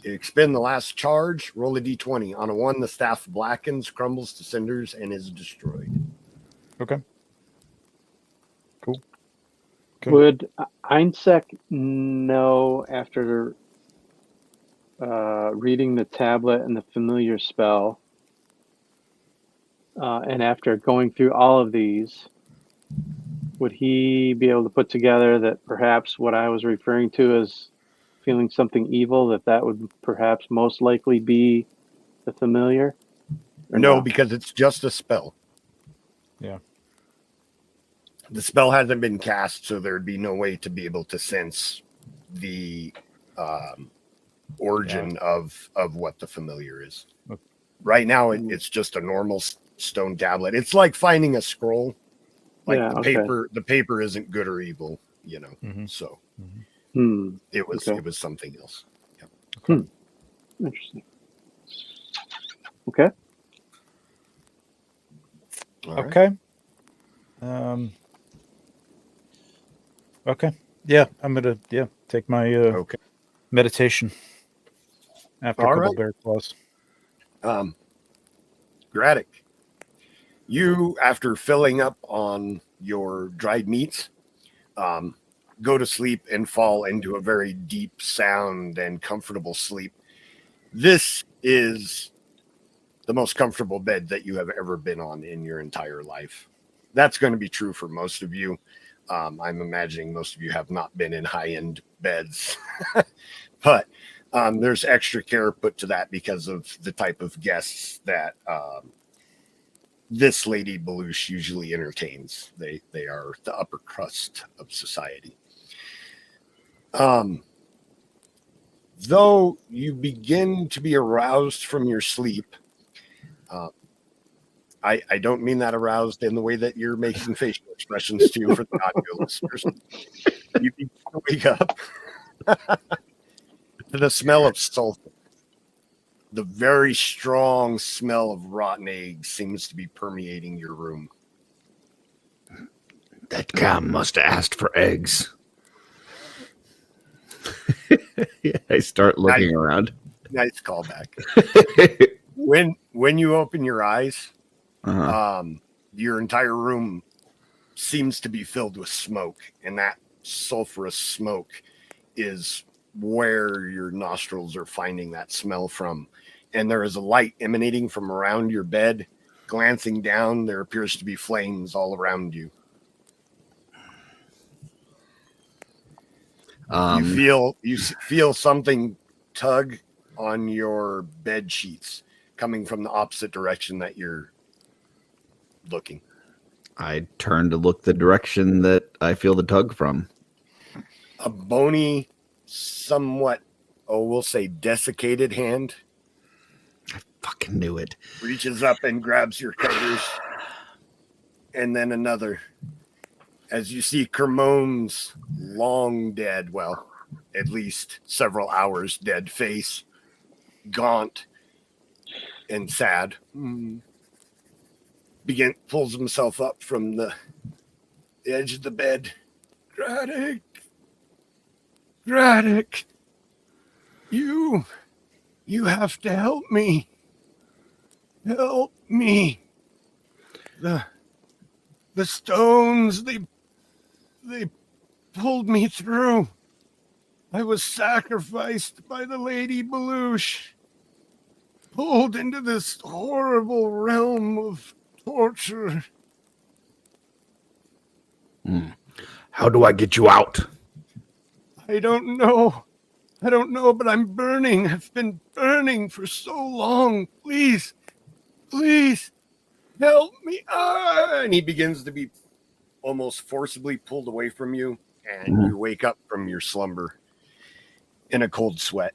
To expend the last charge, roll a D20. On a 1, the staff blackens, crumbles to cinders, and is destroyed. Okay. Cool. Okay. Would Eénsek know after reading the tablet and the familiar spell, and after going through all of these, would he be able to put together that perhaps what I was referring to as feeling something evil, that would perhaps most likely be the familiar? Or No, because it's just a spell. Yeah. The spell hasn't been cast, so there'd be no way to be able to sense the origin of what the familiar is. Okay. Right now, it's just a normal stone tablet. It's like finding a scroll. Like the paper isn't good or evil, you know. Mm-hmm. So Mm-hmm. it was something else. Yep. Okay. Interesting. Okay. All right. Okay. Okay. Yeah, I'm gonna take my Okay. meditation after All a couple right. bear claws. Gradduk, you, after filling up on your dried meats, go to sleep and fall into a very deep, sound and comfortable sleep. This is the most comfortable bed that you have ever been on in your entire life. That's going to be true for most of you. I'm imagining most of you have not been in high-end beds, but there's extra care put to that because of the type of guests that this Lady Belush usually entertains. They are the upper crust of society. Though you begin to be aroused from your sleep, I don't mean that aroused in the way that you're making facial expressions to for the audio listeners. You begin to wake up to the smell of sulfur. The very strong smell of rotten eggs seems to be permeating your room. That cam must have asked for eggs. I start looking around. Nice callback. When you open your eyes, your entire room seems to be filled with smoke, and that sulfurous smoke is where your nostrils are finding that smell from. And there is a light emanating from around your bed. Glancing down, there appears to be flames all around you. You feel something tug on your bed sheets coming from the opposite direction that you're looking. I turn to look the direction that I feel the tug from. A bony, somewhat, we'll say desiccated hand Fucking knew it. reaches up and grabs your covers, and then another. As you see Kermone's long dead, well, at least several hours dead face, gaunt and sad, pulls himself up from the edge of the bed. Gradduk, you have to help me. Help me. The stones, they pulled me through. I was sacrificed by the Lady Belush, pulled into this horrible realm of torture. How do I get you out? I don't know. I don't know, but I'm burning. I've been burning for so long. Please, please help me. And he begins to be almost forcibly pulled away from you, and you wake up from your slumber in a cold sweat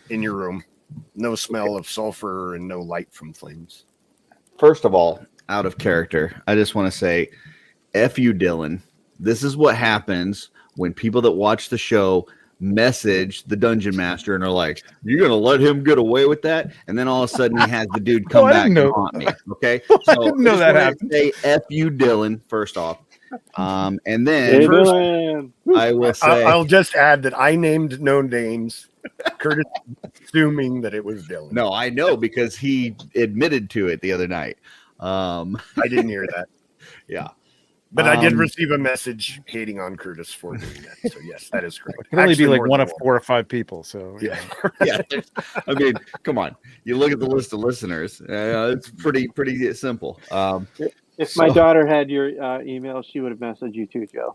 in your room. No smell of sulfur and no light from flames. First of all, out of character, I just want to say, F you, Dylan. This is what happens when people that watch the show message the dungeon master and are like, "You're gonna let him get away with that?" And then all of a sudden he has the dude come back and haunt me. Okay, so I didn't know that happened. Say F you, Dylan. First off, and Hey, then Dylan. I will say I'll just add that I named no names. Curtis assuming that it was Dylan. no, I know because he admitted to it the other night. I didn't hear that. Yeah. But I did receive a message hating on Curtis for doing that. So yes, that is correct. It can only be Actually, like more one than of 4 or 5 people. So Yeah. Yeah, I mean, come on. You look at the list of listeners. It's pretty simple. If my daughter had your email, she would have messaged you too, Joe.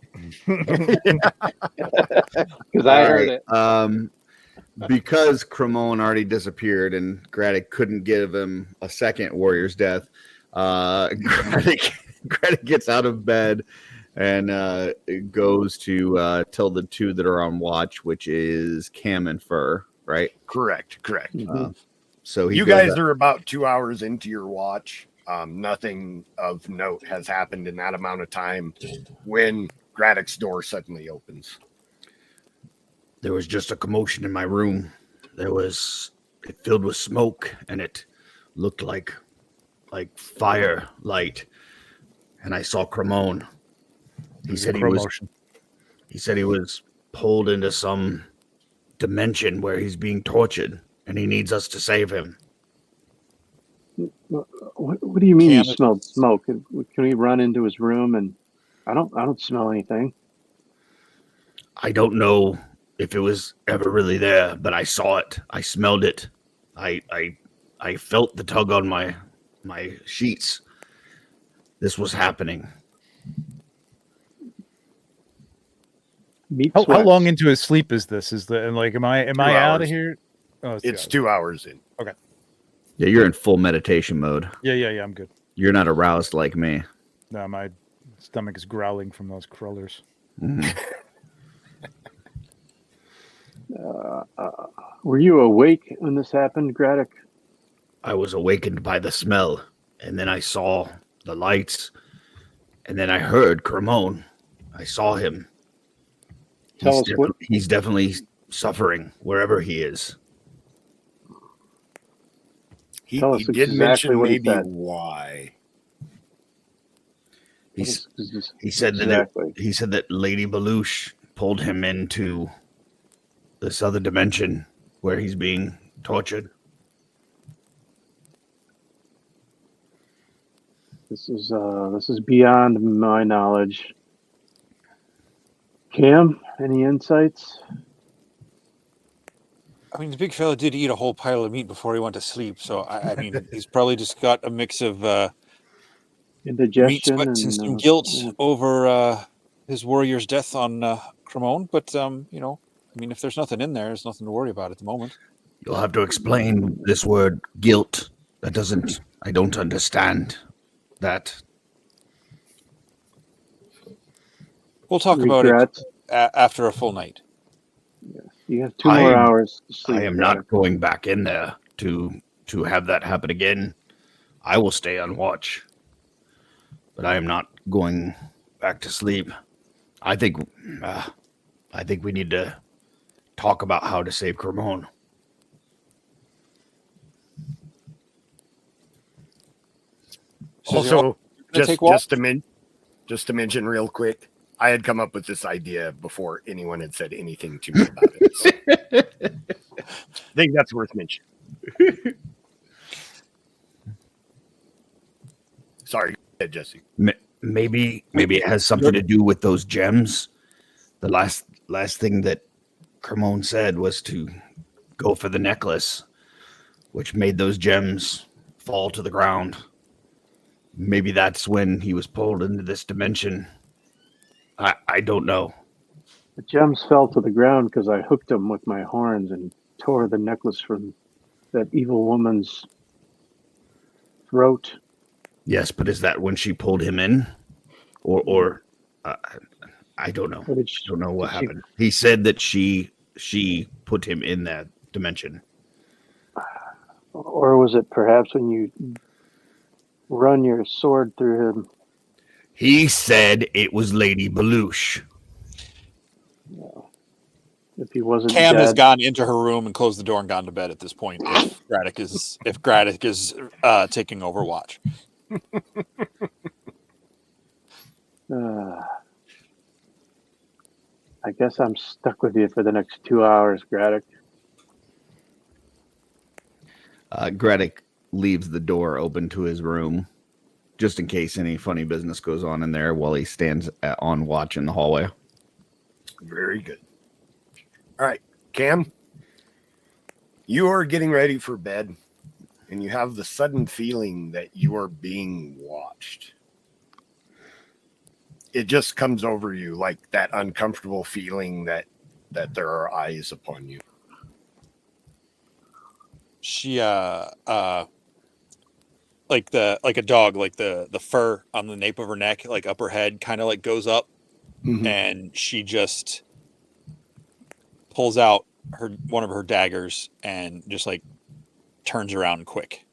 Because I heard it. Because Cremone already disappeared and Gradduk couldn't give him a second warrior's death, Gradduk gets out of bed and goes to tell the two that are on watch, which is Cam and Ferr, right? Correct. So You guys are about 2 hours into your watch. Nothing of note has happened in that amount of time when Gradduk's door suddenly opens. There was just a commotion in my room. It filled with smoke, and it looked like fire light. And I saw Cremone. He said he was pulled into some dimension where he's being tortured, and he needs us to save him. What do you mean you smelled smoke? Can we run into his room? And I don't smell anything. I don't know if it was ever really there, but I saw it. I smelled it. I felt the tug on my sheets. This was happening. How long into his sleep is this? Am I out of here? Oh, it's 2 hours in. Okay. Yeah, you're in full meditation mode. Yeah, I'm good. You're not aroused like me. No, my stomach is growling from those crawlers. Were you awake when this happened, Gradduk? I was awakened by the smell, and then I saw the lights, and then I heard Cremone. I saw him. He's definitely suffering wherever he is. He did exactly mention what he maybe said. why. He said that Lady Belush pulled him into this other dimension where he's being tortured. This is beyond my knowledge. Cam, any insights? I mean, the big fella did eat a whole pile of meat before he went to sleep, so I mean, he's probably just got a mix of Indigestion meat sweats and some guilt over his warrior's death on Cremone. But I mean, if there's nothing in there, there's nothing to worry about at the moment. You'll have to explain this word guilt. I don't understand that. We'll talk about it after a full night. Yes. You have 2 more hours to sleep. I am not going back in there to have that happen again. I will stay on watch, but I am not going back to sleep. I think we need to talk about how to save Cremone. Also, just to mention real quick, I had come up with this idea before anyone had said anything to me about it. So I think that's worth mentioning. Sorry, go ahead, Jesse. Maybe it has something to do with those gems. The last thing that Cremone said was to go for the necklace, which made those gems fall to the ground. Maybe that's when he was pulled into this dimension. I don't know. The gems fell to the ground because I hooked them with my horns and tore the necklace from that evil woman's throat. Yes, but is that when she pulled him in, or I don't know. Or did I don't know what did she- happened. He said that she put him in that dimension. Or was it perhaps when you run your sword through him? He said it was Lady Belush. If he wasn't Cam has dead. gone into her room and closed the door and gone to bed at this point. If Gradduk is taking over watch. I guess I'm stuck with you for the next 2 hours, Gradduk. Gradduk leaves the door open to his room, just in case any funny business goes on in there while he stands on watch in the hallway. Very good. All right, Cam, you are getting ready for bed, and you have the sudden feeling that you are being watched. It just comes over you like that uncomfortable feeling that there are eyes upon you. She like a dog, like the fur on the nape of her neck, like up her head, kind of like goes up, and she just pulls out one of her daggers and just like turns around quick.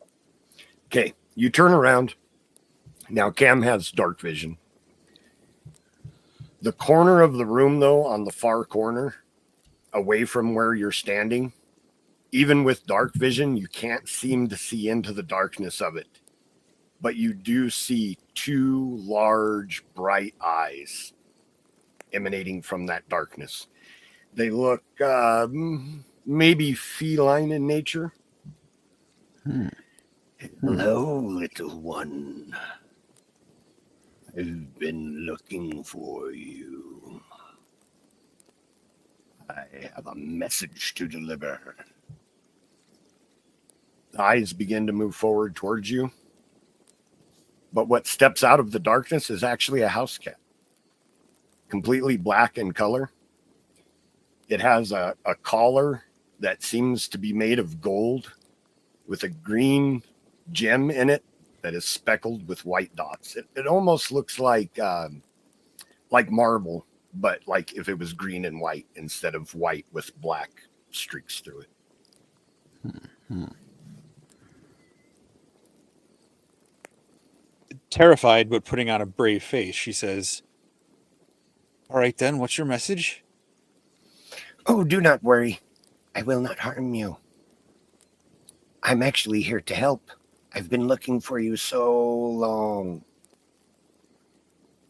Okay, you turn around. Now Cam has dark vision. The corner of the room, though, on the far corner, away from where you're standing, even with dark vision, you can't seem to see into the darkness of it. But you do see two large, bright eyes emanating from that darkness. They look maybe feline in nature. Hello, little one. I've been looking for you. I have a message to deliver. The eyes begin to move forward towards you. But what steps out of the darkness is actually a house cat. Completely black in color. It has a collar that seems to be made of gold with a green gem in it that is speckled with white dots. It almost looks like marble, but like if it was green and white instead of white with black streaks through it. Terrified, but putting on a brave face, she says, "All right then, what's your message?" Oh, do not worry. I will not harm you. I'm actually here to help. I've been looking for you so long.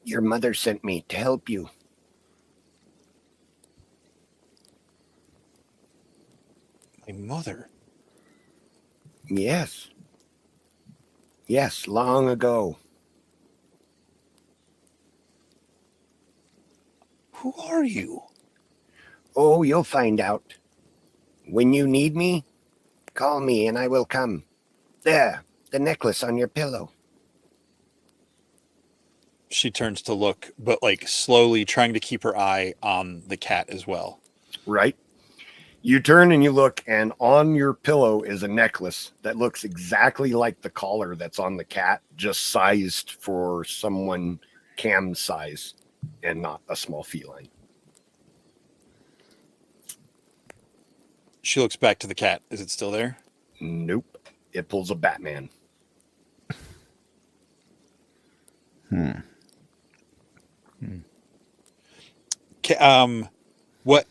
Your mother sent me to help you. My mother? Yes. Yes, long ago. Who are you? Oh, you'll find out. When you need me, call me and I will come. There, the necklace on your pillow. She turns to look, but like slowly trying to keep her eye on the cat as well. Right. You turn and you look, and on your pillow is a necklace that looks exactly like the collar that's on the cat, just sized for someone Cam's size and not a small feline. She looks back to the cat. Is it still there? Nope. It pulls a Batman. What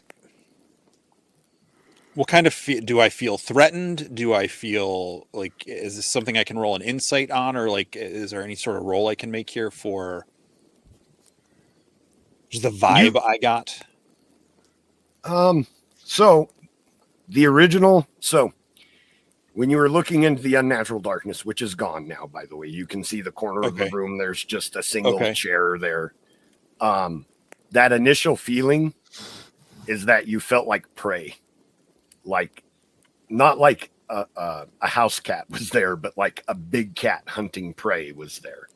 kind of do I feel threatened? Do I feel like, is this something I can roll an insight on, or like, is there any sort of roll I can make here for just the vibe I got? So the original, when you were looking into the unnatural darkness, which is gone now, by the way, you can see the corner of the room. There's just a single chair there. That initial feeling is that you felt like prey, like not like a house cat was there, but like a big cat hunting prey was there.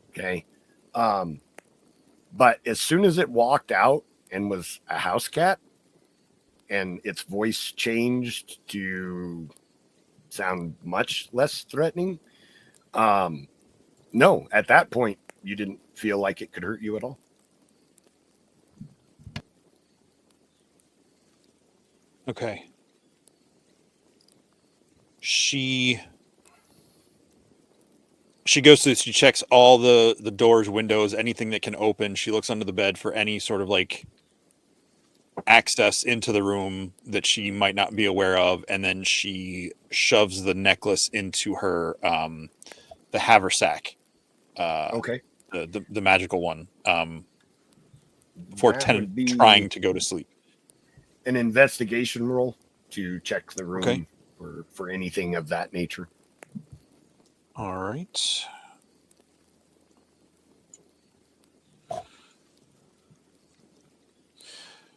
Okay. But as soon as it walked out and was a house cat, and its voice changed to sound much less threatening, no, at that point, you didn't feel like it could hurt you at all. Okay. She goes through, she checks all the doors, windows, anything that can open. She looks under the bed for any sort of like access into the room that she might not be aware of, and then she shoves the necklace into her the haversack. Okay. The magical one. For That would be trying to go to sleep. an investigation roll to check the room Okay. for anything of that nature. All right.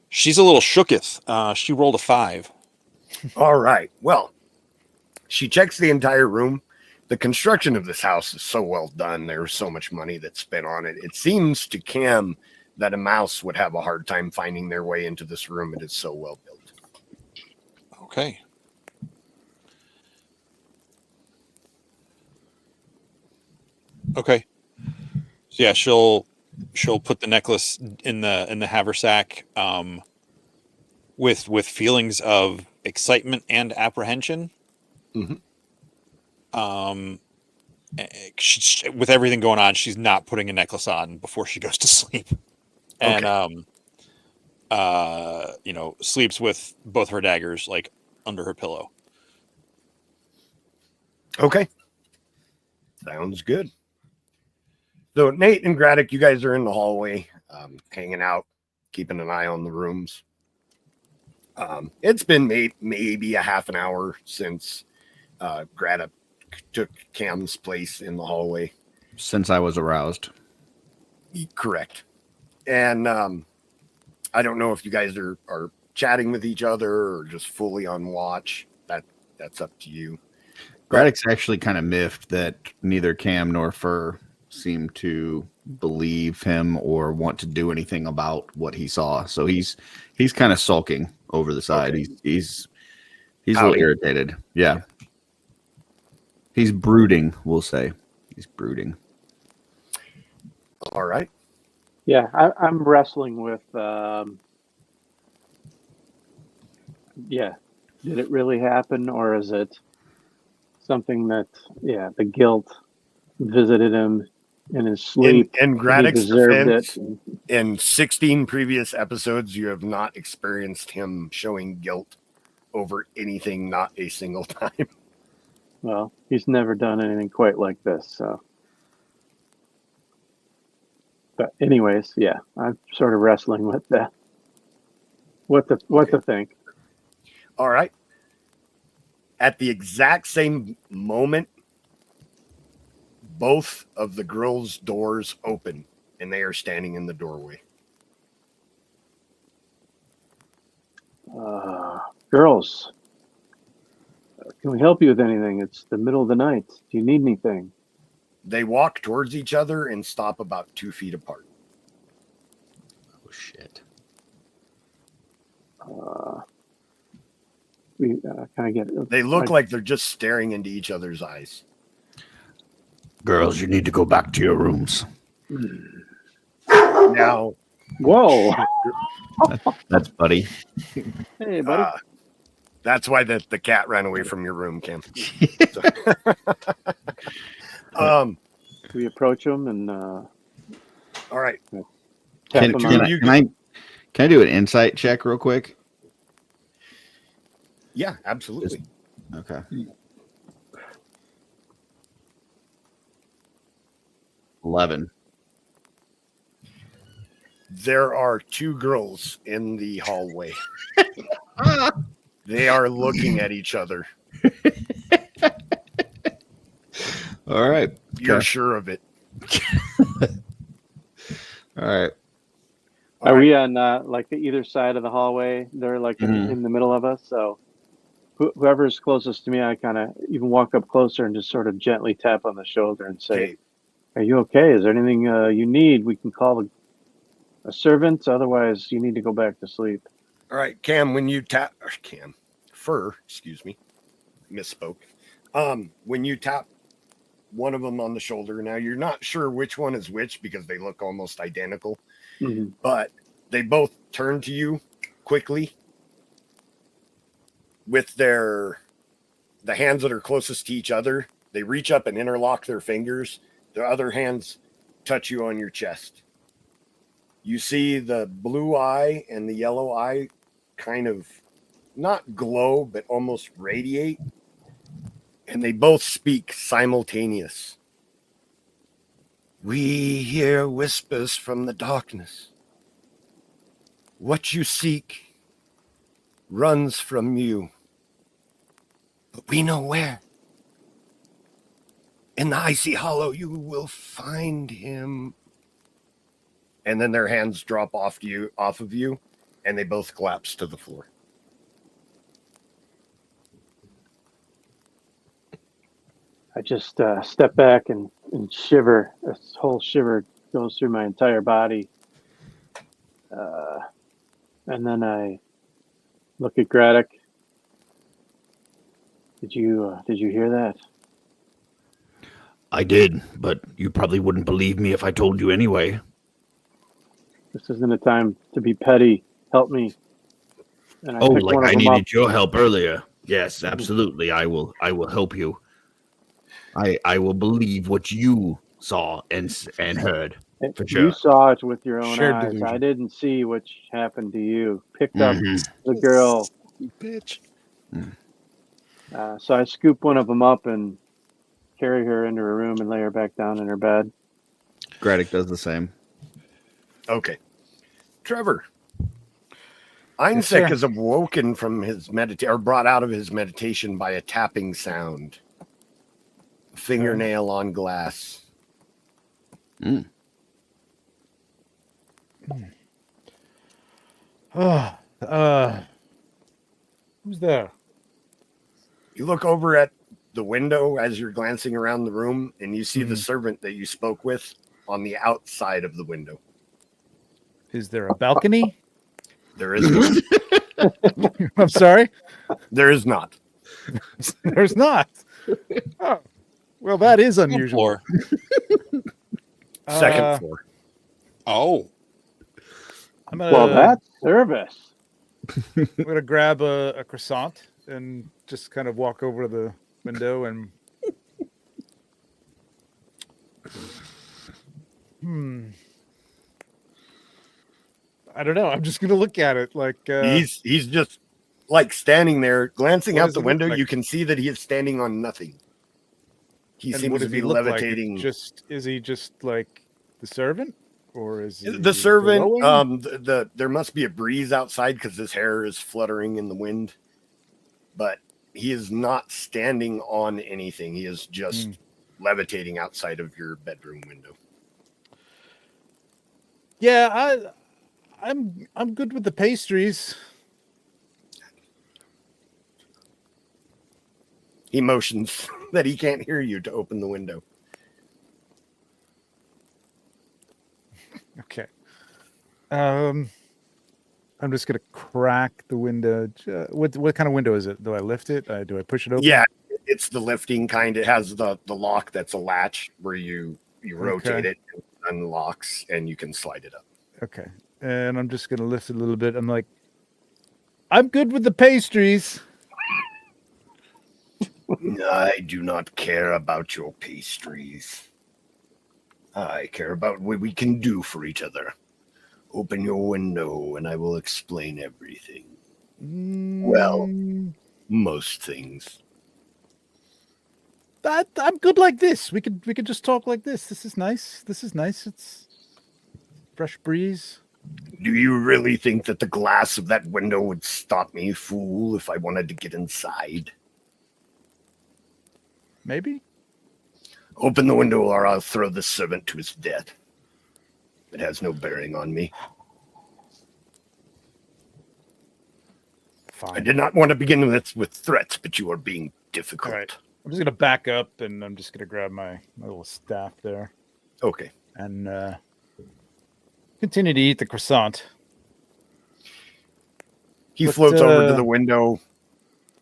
She's a little shooketh. She rolled a 5. All right. Well, she checks the entire room. The construction of this house is so well done. There's so much money that's spent on it. It seems to Cam that a mouse would have a hard time finding their way into this room. It is so well built. Okay. Okay. So yeah, she'll put the necklace in the haversack with feelings of excitement and apprehension. Mhm. With everything going on, she's not putting a necklace on before she goes to sleep. And sleeps with both her daggers like under her pillow. Okay. Sounds good. So Nate and Gradduk, you guys are in the hallway, hanging out, keeping an eye on the rooms. It's been maybe a half an hour since Gradduk took Cam's place in the hallway. Since I was aroused. Correct. And I don't know if you guys are chatting with each other or just fully on watch. That's up to you. Gradduk's actually kind of miffed that neither Cam nor Ferr seem to believe him or want to do anything about what he saw. So he's kind of sulking over the side. Okay. He's a little irritated. Yeah. He's brooding, we'll say. He's brooding. All right. Yeah, I'm wrestling with did it really happen, or is it something that the guilt visited him in his sleep? In Gradduk's defense, it. In 16 previous episodes, you have not experienced him showing guilt over anything, not a single time. Well, he's never done anything quite like this, so. But anyways, yeah, I'm sort of wrestling with that. What to think. All right. At the exact same moment, both of the girls' doors open, and they are standing in the doorway. Girls, can we help you with anything? It's the middle of the night. Do you need anything? They walk towards each other and stop about 2 feet apart. Oh, shit. We kind of get. They look like they're just staring into each other's eyes. Girls, you need to go back to your rooms. Now, whoa! That's Buddy. Hey, buddy. That's why the cat ran away from your room, Cam. We approach him and. All right. Can I do an insight check real quick? Yeah, absolutely. Okay. $11. There are 2 girls in the hallway. They are looking at each other. All right. You're sure of it. All right. Are we on like either side of the hallway? They're like in the middle of us. So whoever's closest to me, I kind of even walk up closer and just sort of gently tap on the shoulder and say, Okay. "Are you okay? Is there anything you need? We can call a servant. Otherwise, you need to go back to sleep. All right, Cam, when you tap, or Cam, Ferr, excuse me, misspoke. When you tap one of them on the shoulder, now you're not sure which one is which because they look almost identical, but they both turn to you quickly with the hands that are closest to each other. They reach up and interlock their fingers. Their other hands touch you on your chest. You see the blue eye and the yellow eye kind of not glow, but almost radiate. And they both speak simultaneous. We hear whispers from the darkness. What you seek runs from you. But we know where. In the icy hollow, you will find him. And then their hands drop off of you, and they both collapse to the floor. I just step back and shiver. A whole shiver goes through my entire body. And then I look at Gradduk. Did you hear that? I did, but you probably wouldn't believe me if I told you anyway. This isn't a time to be petty. Help me. And Oh, pick like one of I them needed up. your help earlier. Yes, absolutely. I will help you. I will believe what you saw and heard. For sure. You saw it with your own Shared eyes. delusion. I didn't see what happened to you. Picked up the girl. Bitch. So I scoop one of them up and carry her into her room and lay her back down in her bed. Gradduk does the same. Okay. Trevor. Yes, Eénsek sir. is awoken from his or brought out of his meditation by a tapping sound. A fingernail on glass. Who's there? You look over at the window as you're glancing around the room, and you see the servant that you spoke with on the outside of the window. Is there a balcony? There is not. I'm sorry? There is not. There's not. Oh, well, that is unusual. Floor. Second floor. Oh. I'm gonna, Well, that's service. I'm gonna grab a croissant and just kind of walk over to the window and I don't know. I'm just gonna look at it like He's just like standing there, glancing What out does the it look window. like? You can see that he is standing on nothing. He and seems what to does be he look levitating. like? Is he just like the servant, or is he The servant, glowing? there must be a breeze outside because his hair is fluttering in the wind, but he is not standing on anything. He is just levitating outside of your bedroom window. Yeah, I'm good with the pastries. He motions that he can't hear you to open the window. Okay. I'm just gonna crack the window. What kind of window is it? Do I lift it? Do I push it open? Yeah, it's the lifting kind. It has the lock that's a latch where you rotate it, and it unlocks, and you can slide it up. Okay. And I'm just gonna lift it a little bit. I'm like, I'm good with the pastries. I do not care about your pastries. I care about what we can do for each other. Open your window and I will explain everything. Well, most things. I'm good like this. We could just talk like this. This is nice. It's fresh breeze. Do you really think that the glass of that window would stop me, fool, if I wanted to get inside? Maybe. Open the window or I'll throw the servant to his death. It has no bearing on me. Fine. I did not want to begin with threats, but you are being difficult. All right. I'm just gonna back up and I'm just gonna grab my little staff there Okay. and Continue to eat the croissant. He But, floats over to the window,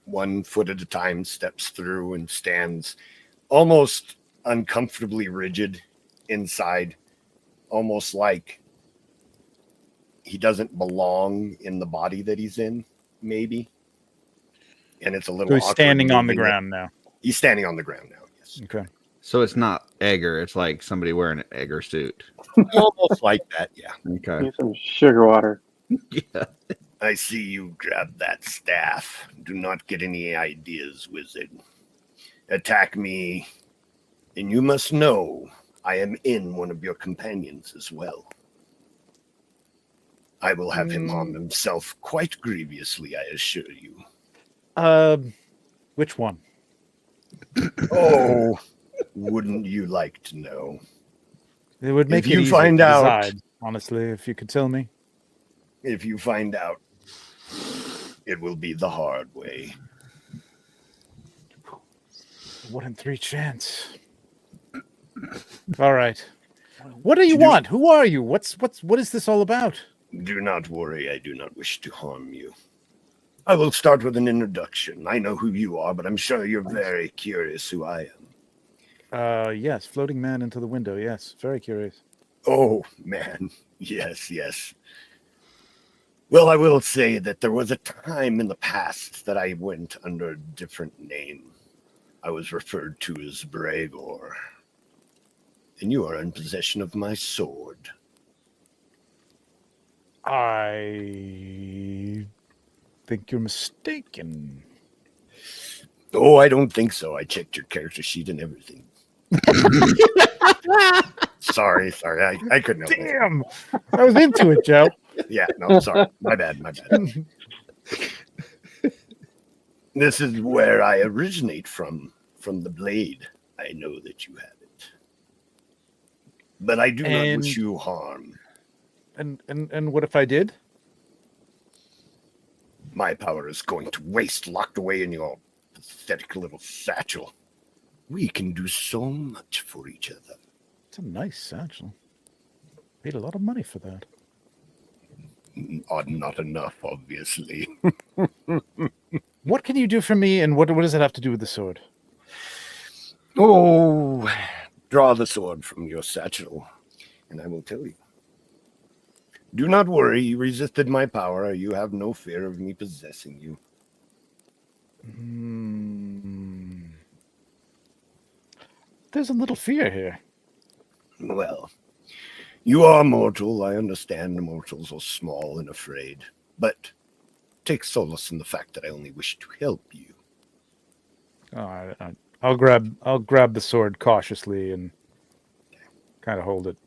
1 foot at a time, steps through and stands almost uncomfortably rigid inside, almost like he doesn't belong in the body that he's in, maybe. And it's a little So he's awkward standing on the moving it. ground now. He's standing on the ground now, yes. Okay. So it's not Egger. It's like somebody wearing an Egger suit. Almost like that, yeah. Okay. Need some sugar water. Yeah. I see you grab that staff. Do not get any ideas, wizard. Attack me, and you must know I am in one of your companions as well. I will have him harm himself quite grievously, I assure you. Which one? Oh, wouldn't you like to know? It would make If it you easy find to out- decide, honestly, if you could tell me. If you find out, it will be the hard way. 1 in 3 chance. All right. What do you want? Who are you? What is this all about? Do not worry, I do not wish to harm you. I will start with an introduction. I know who you are, but I'm sure you're very curious who I am. Yes, floating man into the window. Yes, very curious. Oh, man. Yes, yes. Well, I will say that there was a time in the past that I went under a different name. I was referred to as Bravor. And you are in possession of my sword. I think you're mistaken. Oh, I don't think so. I checked your character sheet and everything. sorry. I couldn't help it. Damn, I was into it, Joe. Yeah, no, sorry. My bad. This is where I originate from the blade. I know that you have it. But I do not wish you harm. And what if I did? My power is going to waste locked away in your pathetic little satchel. We can do so much for each other. It's a nice satchel. Paid a lot of money for that. Not enough, obviously. What can you do for me, and what does it have to do with the sword? Oh, draw the sword from your satchel, and I will tell you. Do not worry, you resisted my power. You have no fear of me possessing you. There's a little fear here. Well, you are mortal. I understand mortals are small and afraid, but take solace in the fact that I only wish to help you. I'll grab the sword cautiously and kind of hold it,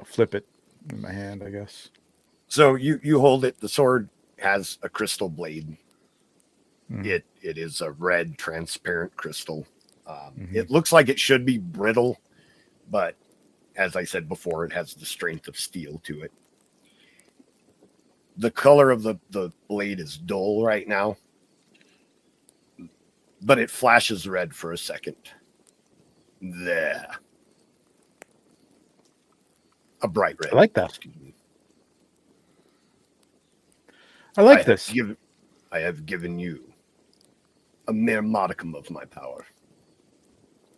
flip it in my hand, I guess. So you hold it. The sword has a crystal blade. It is a red, transparent crystal. It looks like it should be brittle, but as I said before, it has the strength of steel to it. The color of the blade is dull right now, but it flashes red for a second. There. A bright red. I like that. Excuse me. I like this. I have given you a mere modicum of my power.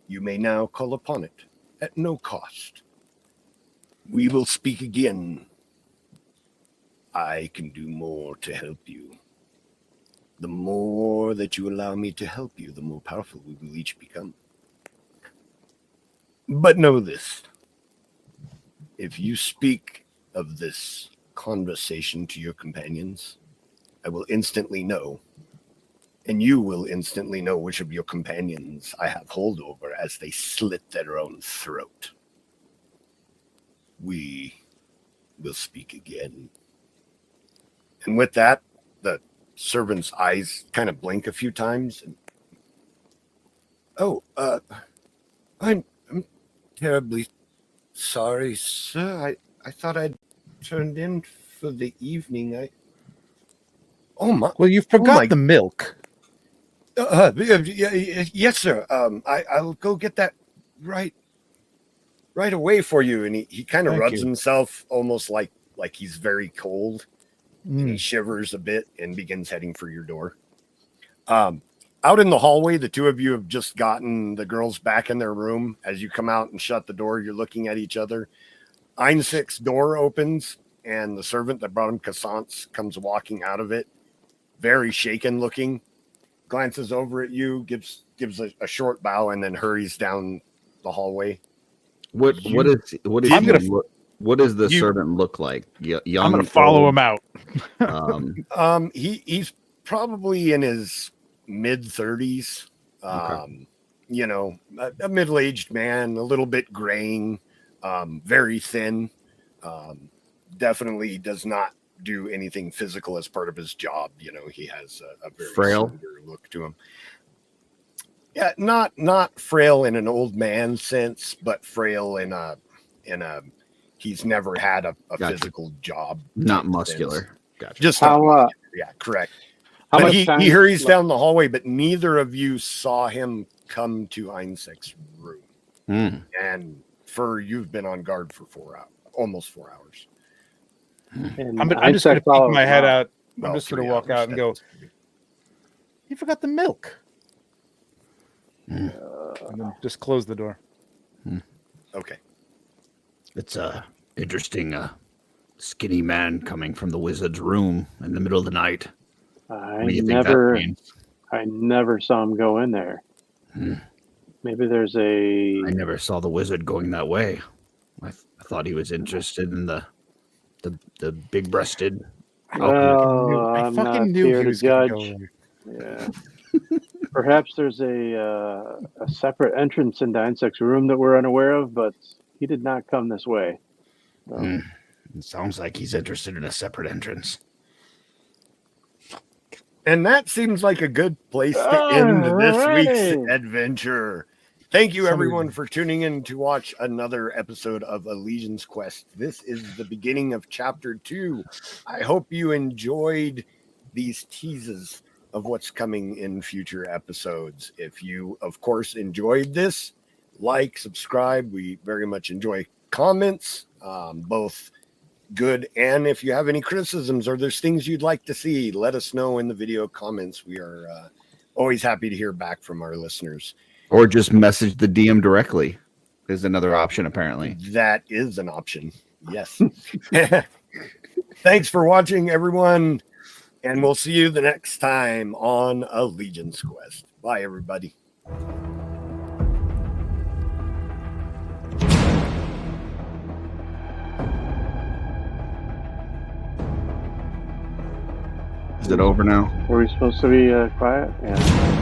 You may now call upon it at no cost. We will speak again. I can do more to help you. The more that you allow me to help you, the more powerful we will each become. But know this. If you speak of this conversation to your companions, I will instantly know, and you will instantly know which of your companions I have hold over as they slit their own throat. We will speak again. And with that, the servant's eyes kind of blink a few times. And, I'm terribly sorry, sir. I thought I'd turned in for the evening. Well, you forgot the milk. Yes, sir. I'll go get that right right away for you. And he kind of Thank rubs you. himself almost like he's very cold. And he Mm. shivers a bit and begins heading for your door. Out in the hallway, the two of you have just gotten the girls back in their room. As you come out and shut the door, you're looking at each other. Eénsek's door opens, and the servant that brought him croissants comes walking out of it, very shaken looking, glances over at you, gives a short bow, and then hurries down the hallway. What does I'm gonna- what does the you- servant look like? Young, I'm going to follow old? him out. He's probably in his mid-30s. Okay. You know, a middle-aged man, a little bit graying, very thin. Definitely does not do anything physical as part of his job. You know, he has a very Frail? slender look to him. Yeah, not frail in an old man sense, but frail in a he's never had a Gotcha. physical job. Not type muscular. sense. Gotcha. Just How, not muscular. Yeah, correct. How But much time? he hurries down the hallway, but neither of you saw him come to Eénsek's room. Mm. And Ferr, you've been on guard for almost 4 hours. And I'm just going to Eénsek follows peek my head him. out. Well, I'm just going 3 to walk hours, out and go, you forgot the milk. And then just close the door. Okay. It's a interesting skinny man coming from the wizard's room in the middle of the night. I What do you think that means? I never saw him go in there. Hmm. Maybe there's a. I never saw the wizard going that way. I thought he was interested in the big-breasted. Well, I I'm fucking not knew here he to was gonna judge. go there. Yeah. Perhaps there's a separate entrance into Eénsek's room that we're unaware of, but he did not come this way. So, It sounds like he's interested in a separate entrance. And that seems like a good place to end this week's Alright. adventure. Thank you, Somebody- everyone, for tuning in to watch another episode of Allegiance Quest. This is the beginning of Chapter 2. I hope you enjoyed these teases of what's coming in future episodes. If you, of course, enjoyed this, like, subscribe. We very much enjoy comments, both good, and if you have any criticisms or there's things you'd like to see, let us know in the video comments. We are always happy to hear back from our listeners. Or just message the DM directly. There's another option, apparently. That is an option. Yes. Thanks for watching, everyone, and we'll see you the next time on Allegiance Quest. Bye, everybody. Is it over now? were we supposed to be quiet? Yeah.